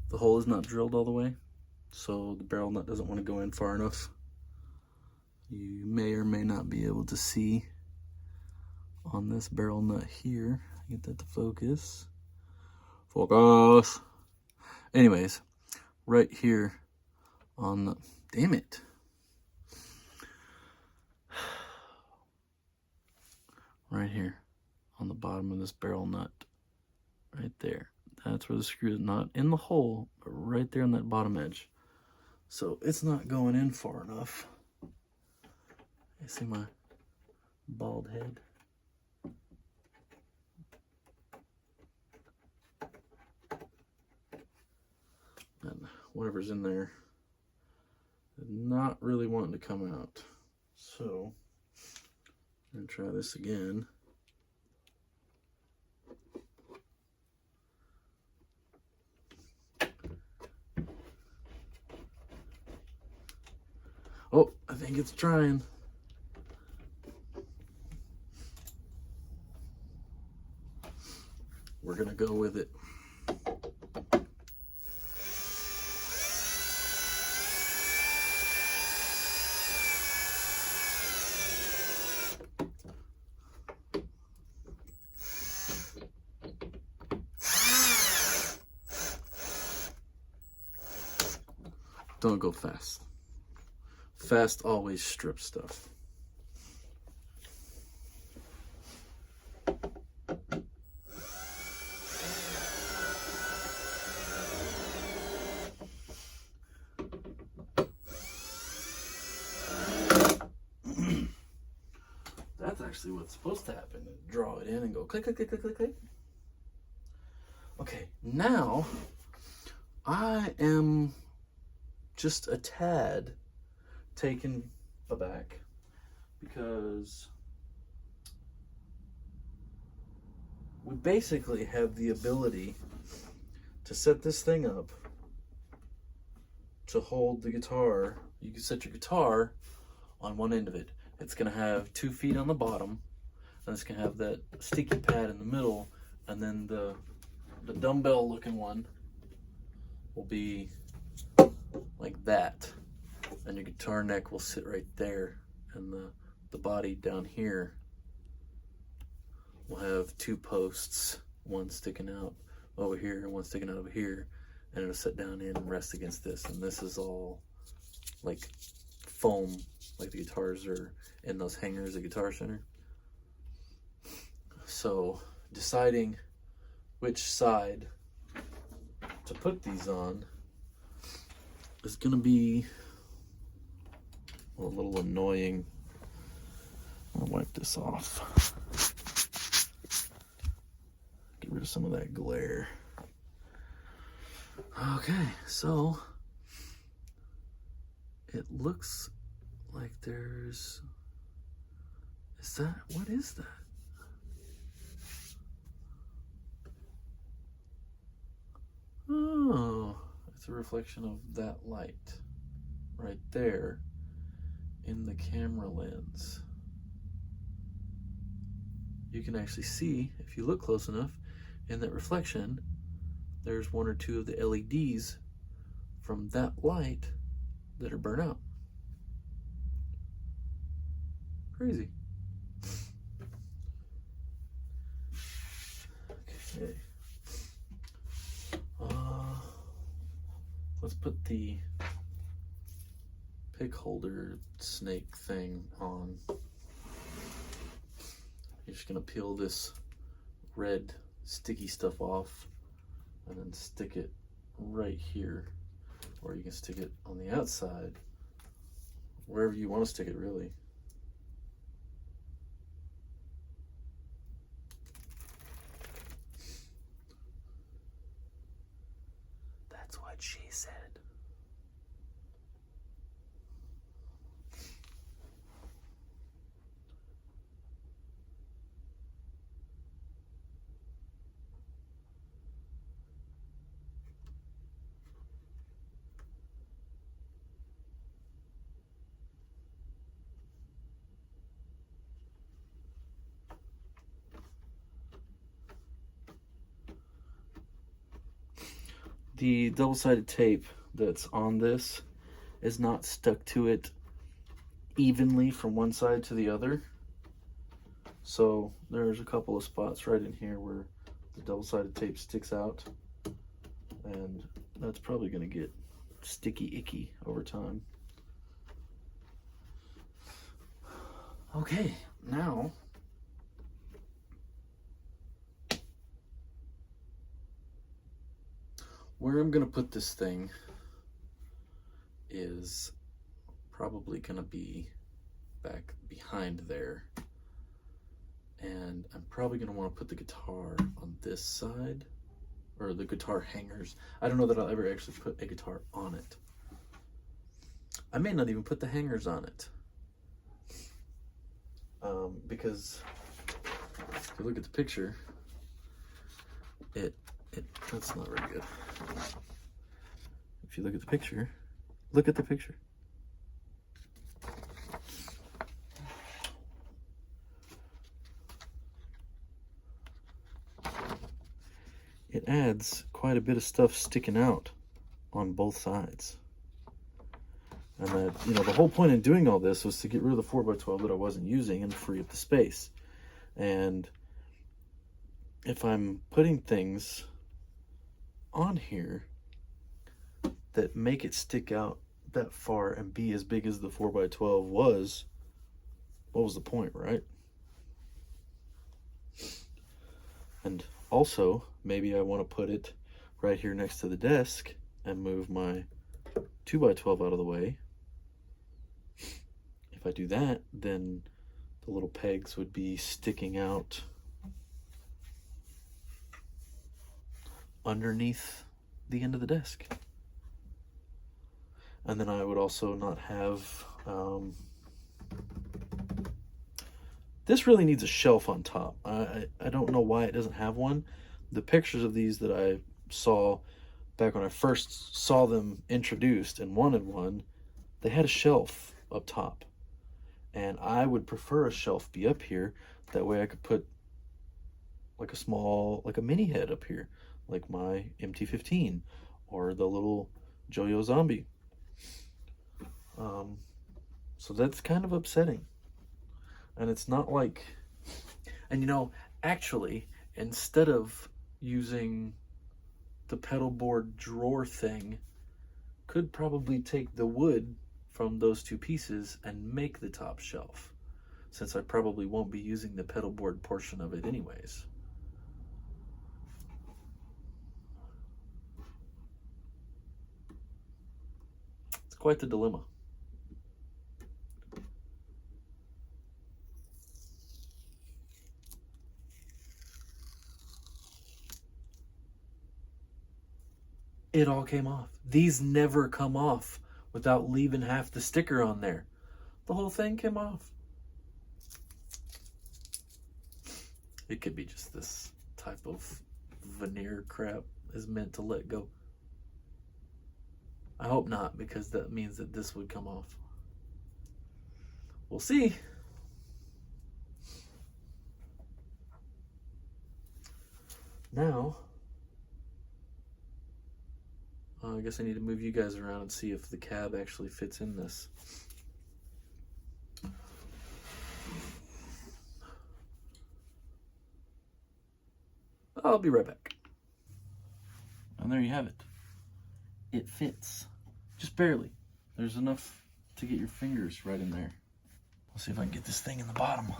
The hole is not drilled all the way, so the barrel nut doesn't want to go in far enough. You may or may not be able to see on this barrel nut here. Get that to focus. Focus. Anyways, right here on the, damn it. Right here on the bottom of this barrel nut, right there. That's where the screw is, not in the hole, but right there on that bottom edge. So it's not going in far enough. You see my bald head? And whatever's in there is not really wanting to come out. So I'm gonna try this again. Oh, I think it's trying. We're gonna go with it. Don't go fast. Fast always strips stuff. That's actually what's supposed to happen. Draw it in and go click, click, click, click, click, click. Okay, now I am just a tad taken aback because we basically have the ability to set this thing up to hold the guitar. You can set your guitar on one end of it. It's going to have 2 feet on the bottom, and it's going to have that sticky pad in the middle, and then the dumbbell looking one will be like that, and your guitar neck will sit right there, and the body down here will have 2 posts, one sticking out over here and one sticking out over here, and it'll sit down in and rest against this. And this is all like foam, like the guitars are in those hangers at Guitar Center. So deciding which side to put these on is gonna be a little annoying. I'll wipe this off. Get rid of some of that glare. Okay, so it looks like there's, what is that? Oh, it's a reflection of that light right there in the camera lens. You can actually see, if you look close enough, in that reflection, there's 1 or 2 of the LEDs from that light that are burnt out. Crazy. Okay. Let's put the pick holder snake thing on. You're just gonna peel this red sticky stuff off and then stick it right here, or you can stick it on the outside, wherever you want to stick it, really. That's what she said. The double-sided tape that's on this is not stuck to it evenly from one side to the other. So there's a couple of spots right in here where the double-sided tape sticks out, and that's probably going to get sticky icky over time. Okay, now where I'm going to put this thing is probably going to be back behind there. And I'm probably going to want to put the guitar on this side, or the guitar hangers. I don't know that I'll ever actually put a guitar on it. I may not even put the hangers on it. Because if you look at the picture, that's not very good. If you look at the picture, look at the picture. It adds quite a bit of stuff sticking out on both sides. And that, you know, the whole point in doing all this was to get rid of the 4x12 that I wasn't using and free up the space. And if I'm putting things on here that make it stick out that far and be as big as the 4x12 was, what was the point, right? And also, maybe I want to put it right here next to the desk and move my 2x12 out of the way. If I do that, then the little pegs would be sticking out underneath the end of the desk. And then I would also not have, this really needs a shelf on top. I don't know why it doesn't have one. The pictures of these that I saw back when I first saw them introduced and wanted one, they had a shelf up top. And I would prefer a shelf be up here. That way I could put like a small, like a mini head up here, like my MT-15 or the little Jojo Zombie. So that's kind of upsetting. And it's not like, and you know, actually, instead of using the pedal board drawer thing, could probably take the wood from those two pieces and make the top shelf, since I probably won't be using the pedal board portion of it anyways. It's quite the dilemma. It all came off. These never come off without leaving half the sticker on there. The whole thing came off. It could be just this type of veneer crap is meant to let go. I hope not, because that means that this would come off. We'll see. Now, I guess I need to move you guys around and see if the cab actually fits in this. I'll be right back. And there you have it. It fits. Just barely. There's enough to get your fingers right in there. Let's see if I can get this thing in the bottom.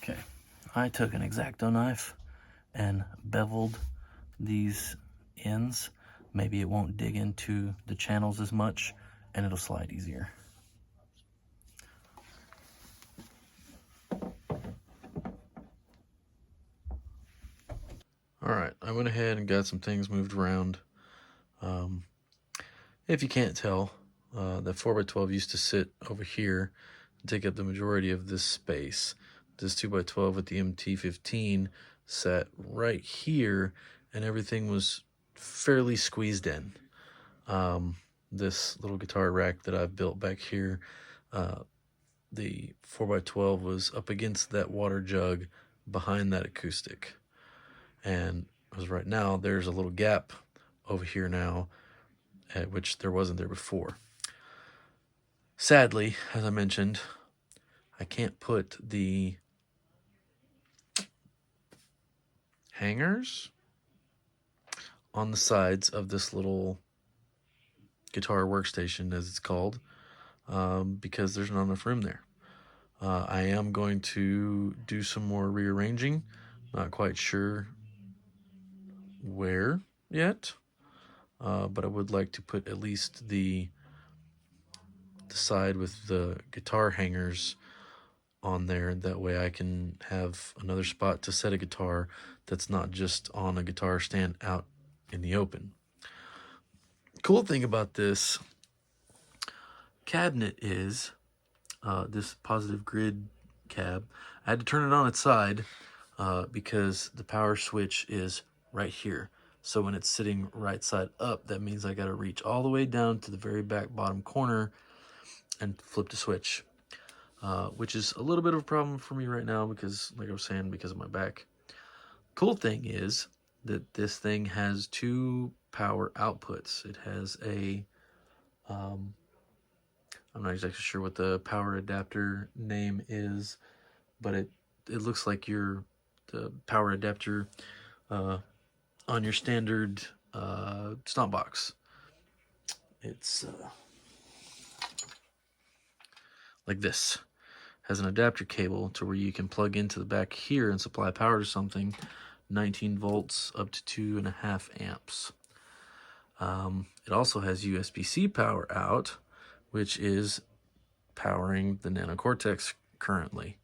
Okay, I took an X-Acto knife and beveled these ends. Maybe it won't dig into the channels as much and it'll slide easier. All right, I went ahead and got some things moved around. If you can't tell, that 4x12 used to sit over here and take up the majority of this space. This 2x12 with the MT-15 sat right here, and everything was fairly squeezed in. This little guitar rack that I've built back here, the 4x12 was up against that water jug behind that acoustic. And as right now, there's a little gap over here now, which there wasn't there before. Sadly, as I mentioned, I can't put the hangers on the sides of this little guitar workstation, as it's called, because there's not enough room there. I am going to do some more rearranging. Not quite sure where yet, but I would like to put at least the side with the guitar hangers on there. That way I can have another spot to set a guitar that's not just on a guitar stand out in the open. Cool thing about this cabinet is this positive grid cab. I had to turn it on its side because the power switch is right here. So when it's sitting right side up, that means I got to reach all the way down to the very back bottom corner and flip the switch, which is a little bit of a problem for me right now because, like I was saying, because of my back. Cool thing is that this thing has two power outputs. It has a I'm not exactly sure what the power adapter name is, but it looks like the power adapter on your standard stomp box. It's like this. Has an adapter cable to where you can plug into the back here and supply power to something, 19 volts up to 2.5 amps. It also has USB-C power out, which is powering the Nano Cortex currently.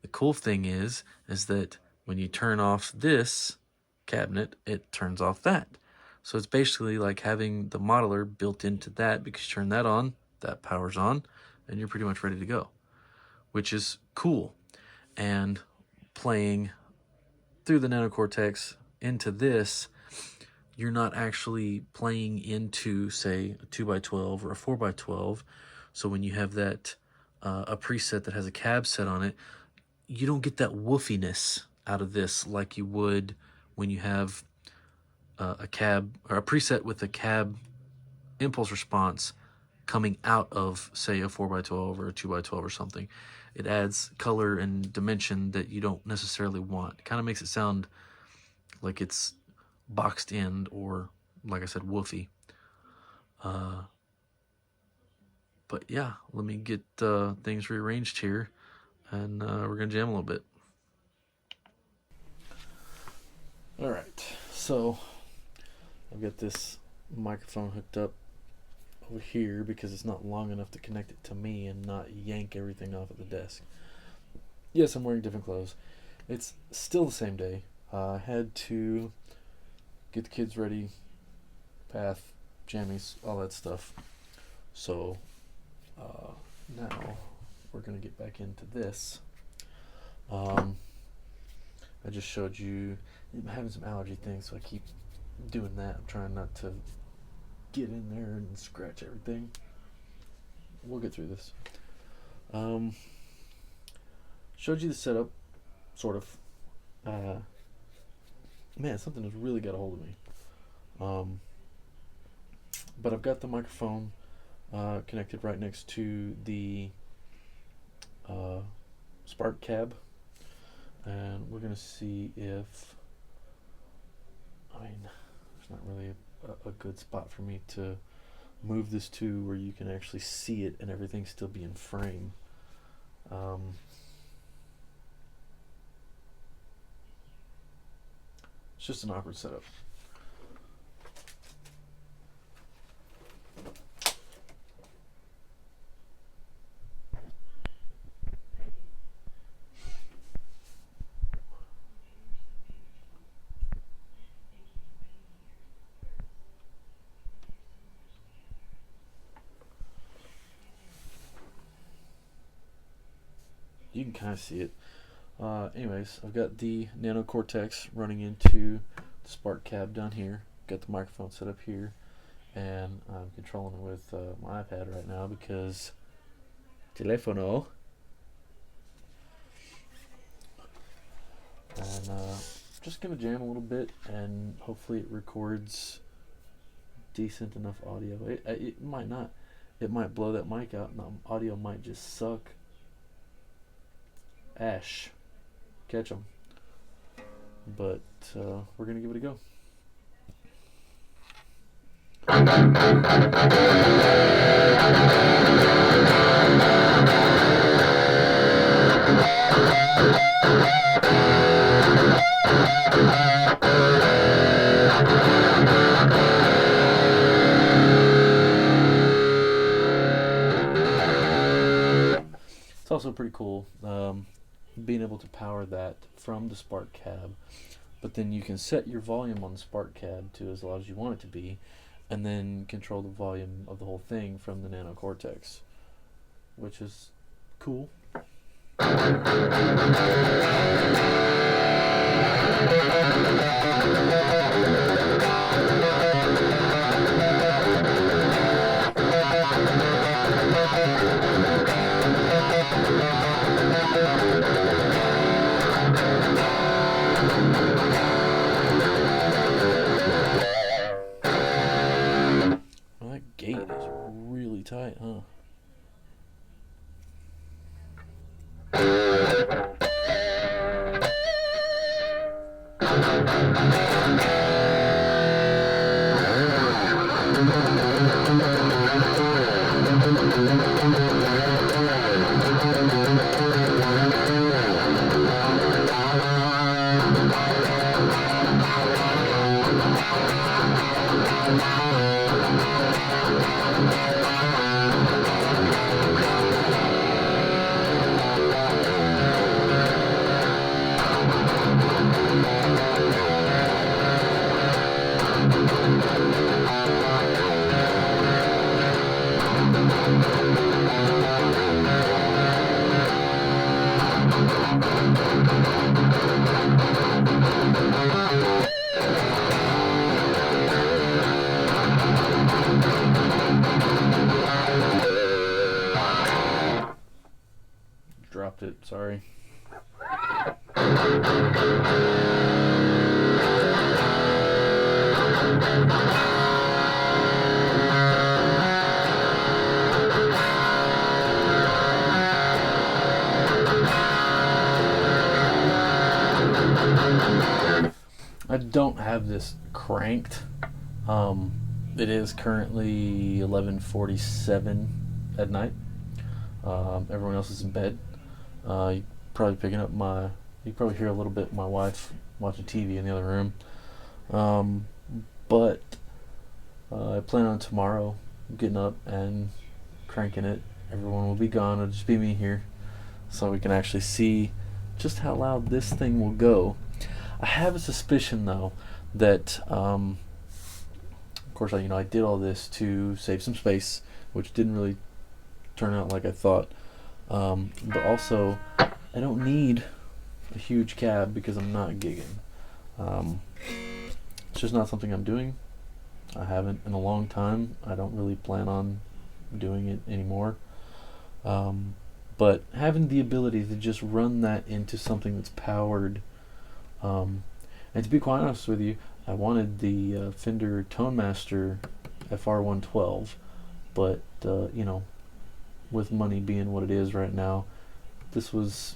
The cool thing is that when you turn off this cabinet, it turns off that. So it's basically like having the modeler built into that, because you turn that on, that powers on, and you're pretty much ready to go, which is cool. And playing through the Nano Cortex into this, you're not actually playing into, say, a 2x12 or a 4x12. So when you have that a preset that has a cab set on it, you don't get that woofiness out of this like you would when you have a cab or a preset with a cab impulse response coming out of, say, a 4x12 or a 2x12 or something. It adds color and dimension that you don't necessarily want. It kind of makes it sound like it's boxed in or, like I said, woofy. But yeah, let me get things rearranged here, and we're going to jam a little bit. All right, so I've got this microphone hooked up over here because it's not long enough to connect it to me and not yank everything off of the desk. Yes, I'm wearing different clothes. It's still the same day. I had to get the kids ready, bath, jammies, all that stuff. So now we're going to get back into this. I just showed you I'm having some allergy things, so I keep doing that. I'm trying not to get in there and scratch everything. We'll get through this. Showed you the setup, sort of. Man, something has really got a hold of me. But I've got the microphone connected right next to the Spark cab, and we're going to see if, there's not really a good spot for me to move this to where you can actually see it and everything still be in frame. It's just an awkward setup. You can kind of see it. Anyways, I've got the Nano Cortex running into the Spark cab down here. Got the microphone set up here, and I'm controlling with my iPad right now because telefono. And just gonna jam a little bit, and hopefully it records decent enough audio. It might not. It might blow that mic out, and the audio might just suck. Ash, catch 'em. But we're gonna give it a go. It's also pretty cool being able to power that from the Spark Cab, but then you can set your volume on the Spark Cab to as loud as you want it to be, and then control the volume of the whole thing from the Nano Cortex, which is cool. Well, that gate is really tight, huh? Dropped it, sorry. I don't have this cranked. It is currently 11:47 at night. Everyone else is in bed. You probably picking up you probably hear a little bit my wife watching TV in the other room. But I plan on tomorrow getting up and cranking it. Everyone will be gone. It'll just be me here, so we can actually see just how loud this thing will go. I have a suspicion though that, of course, I did all this to save some space, which didn't really turn out like I thought. But also, I don't need a huge cab because I'm not gigging. It's just not something I'm doing. I haven't in a long time. I don't really plan on doing it anymore. But having the ability to just run that into something that's powered, and to be quite honest with you, I wanted the Fender ToneMaster FR112, but with money being what it is right now, this was,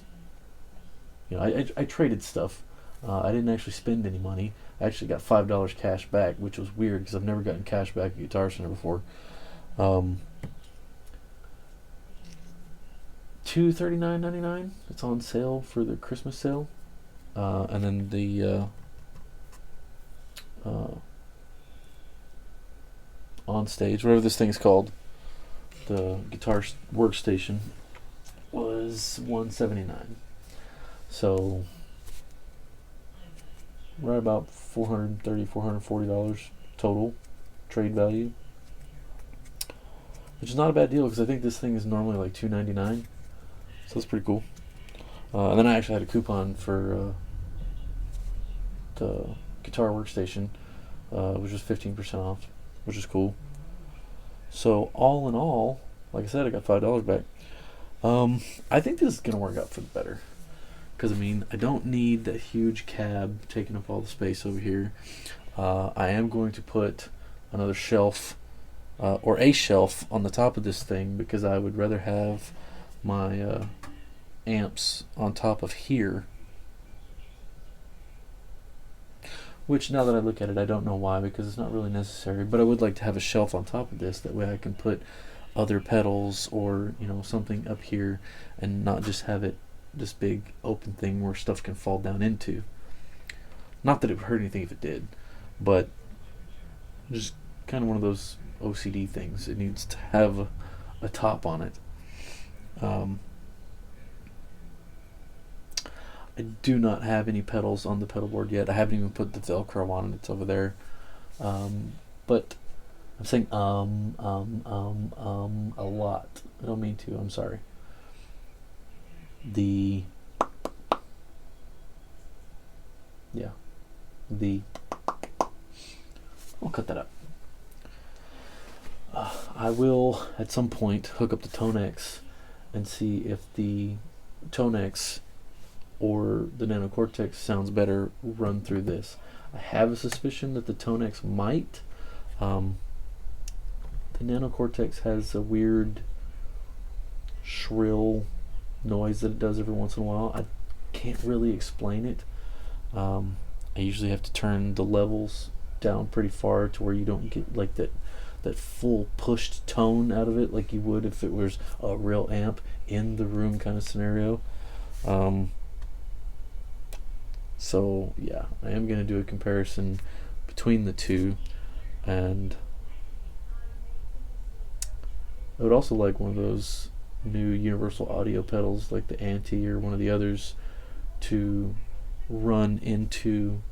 I traded stuff. I didn't actually spend any money. I actually got $5 cash back, which was weird because I've never gotten cash back at Guitar Center before. $239.99. It's on sale for the Christmas sale, and then the OnStage, whatever this thing's called, the guitar workstation, was $179. So right about $430, $440 total trade value, which is not a bad deal because I think this thing is normally like $299. So that's pretty cool. And then I actually had a coupon for the guitar workstation, which was 15% off, which is cool. So all in all, like I said, I got $5 back. I think this is gonna work out for the better, because I don't need that huge cab taking up all the space over here. I am going to put another shelf or a shelf on the top of this thing, because I would rather have my amps on top of here. Which, now that I look at it, I don't know why, because it's not really necessary. But I would like to have a shelf on top of this. That way I can put other pedals or, something up here, and not just have it this big open thing where stuff can fall down into. Not that it would hurt anything if it did, but just kind of one of those OCD things. It needs to have a top on it. I do not have any pedals on the pedal board yet. I haven't even put the Velcro on it. It's over there. But I'm saying a lot. I don't mean to. I'm sorry. I'll cut that up. I will at some point hook up the Tonex and see if the Tonex or the Nano Cortex sounds better run through this. I have a suspicion that the Tonex might. The Nano Cortex has a weird shrill noise that it does every once in a while. I can't really explain it. I usually have to turn the levels down pretty far to where you don't get like that full pushed tone out of it like you would if it was a real amp in the room kind of scenario. So yeah, I am going to do a comparison between the two, and I would also like one of those new universal audio pedals like the Anti or one of the others to run into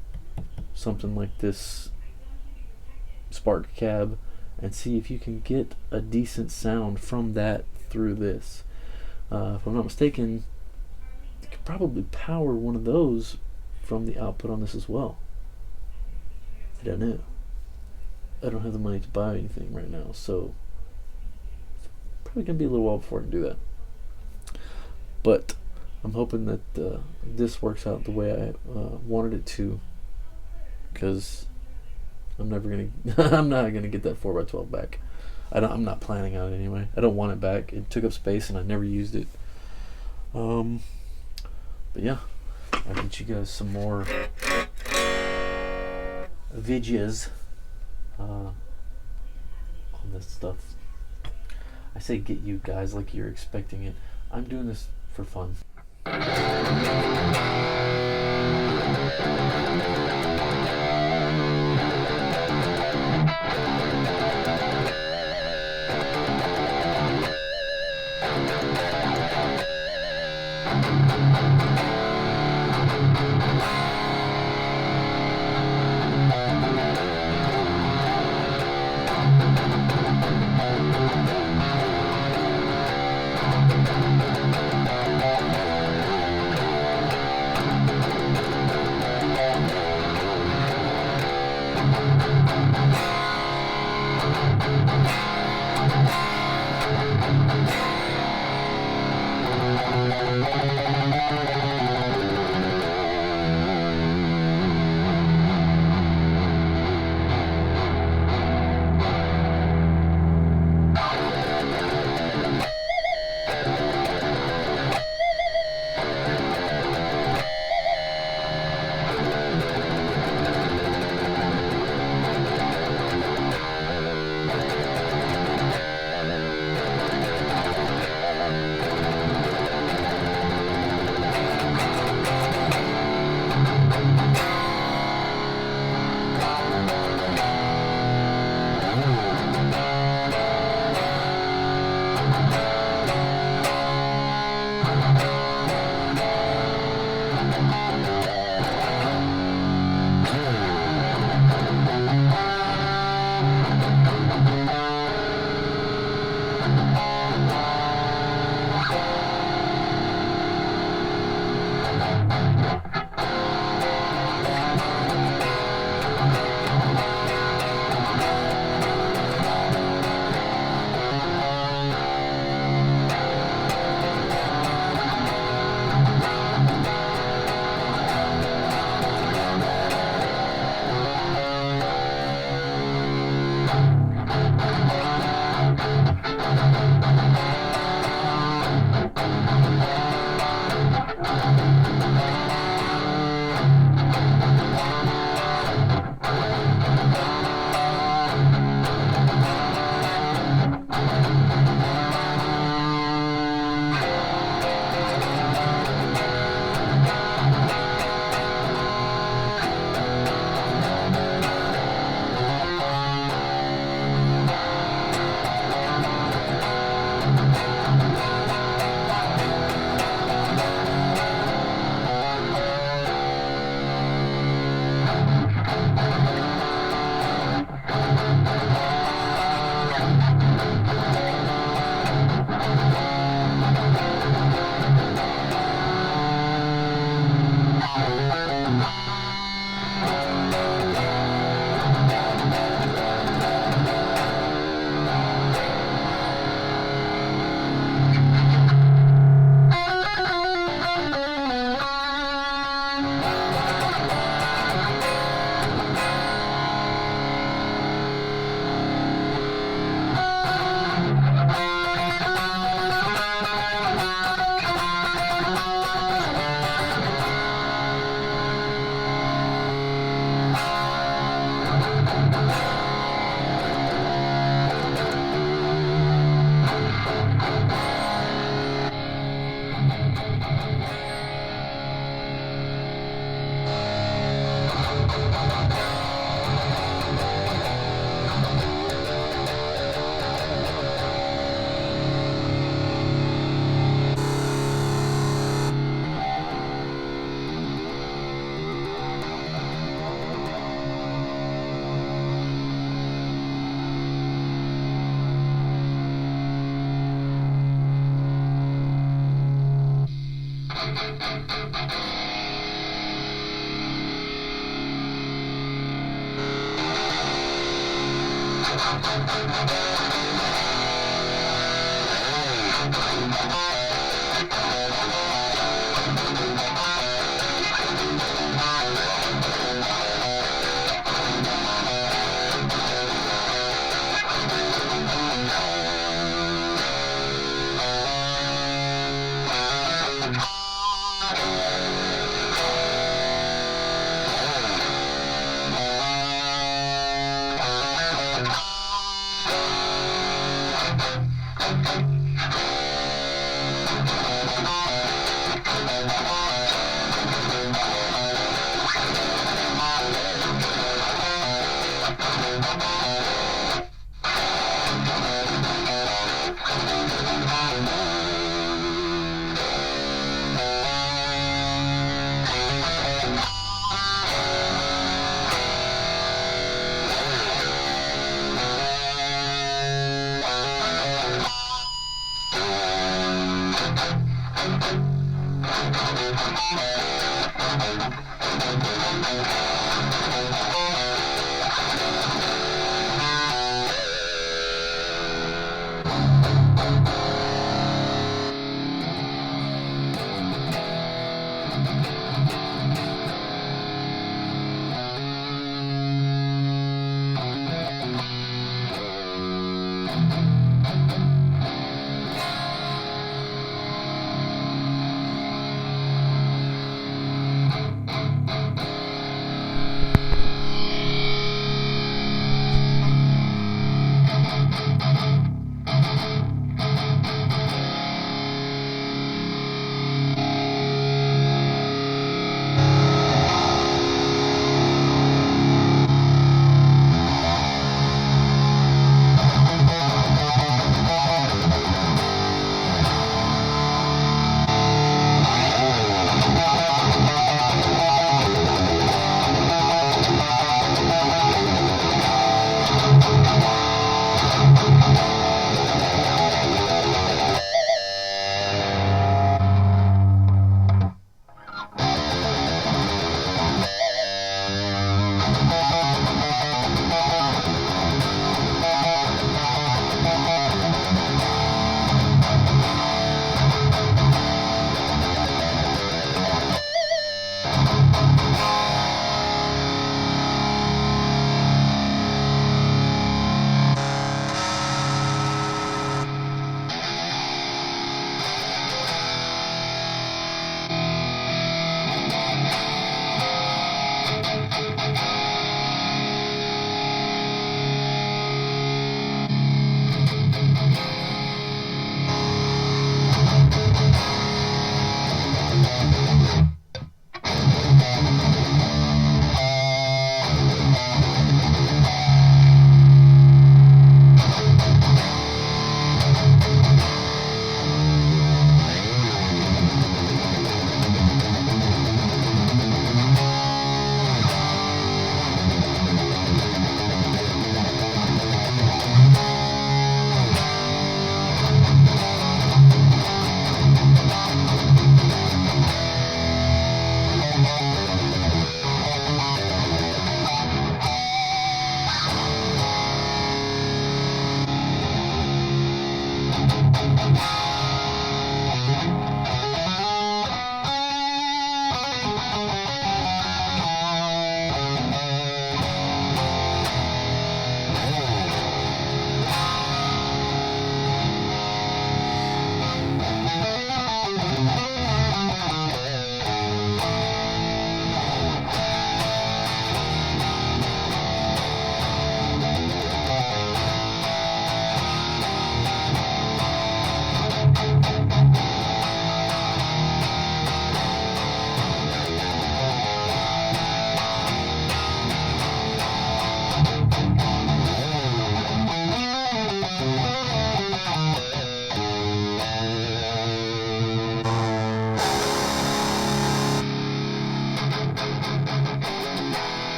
something like this Spark Cab and see if you can get a decent sound from that through this. If I'm not mistaken, you could probably power one of those from the output on this as well. I don't know. I don't have the money to buy anything right now, so it's probably going to be a little while before I can do that. But I'm hoping that this works out the way I wanted it to, because I'm not gonna get that 4x12 back. I'm not planning on it anyway. I don't want it back. It took up space and I never used it. But yeah, I'll get you guys some more videos on this stuff. I say get you guys like you're expecting it. I'm doing this for fun.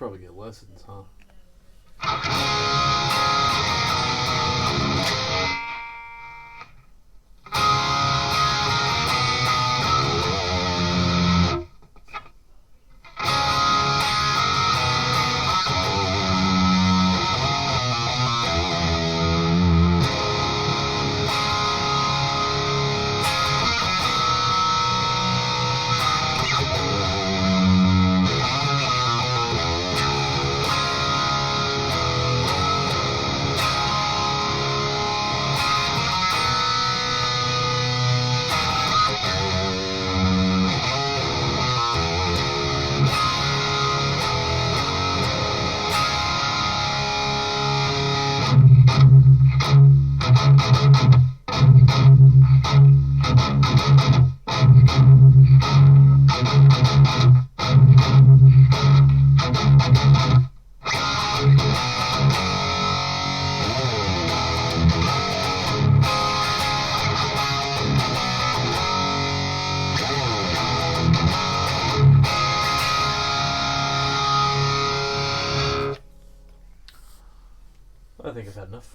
probably get lessons, huh?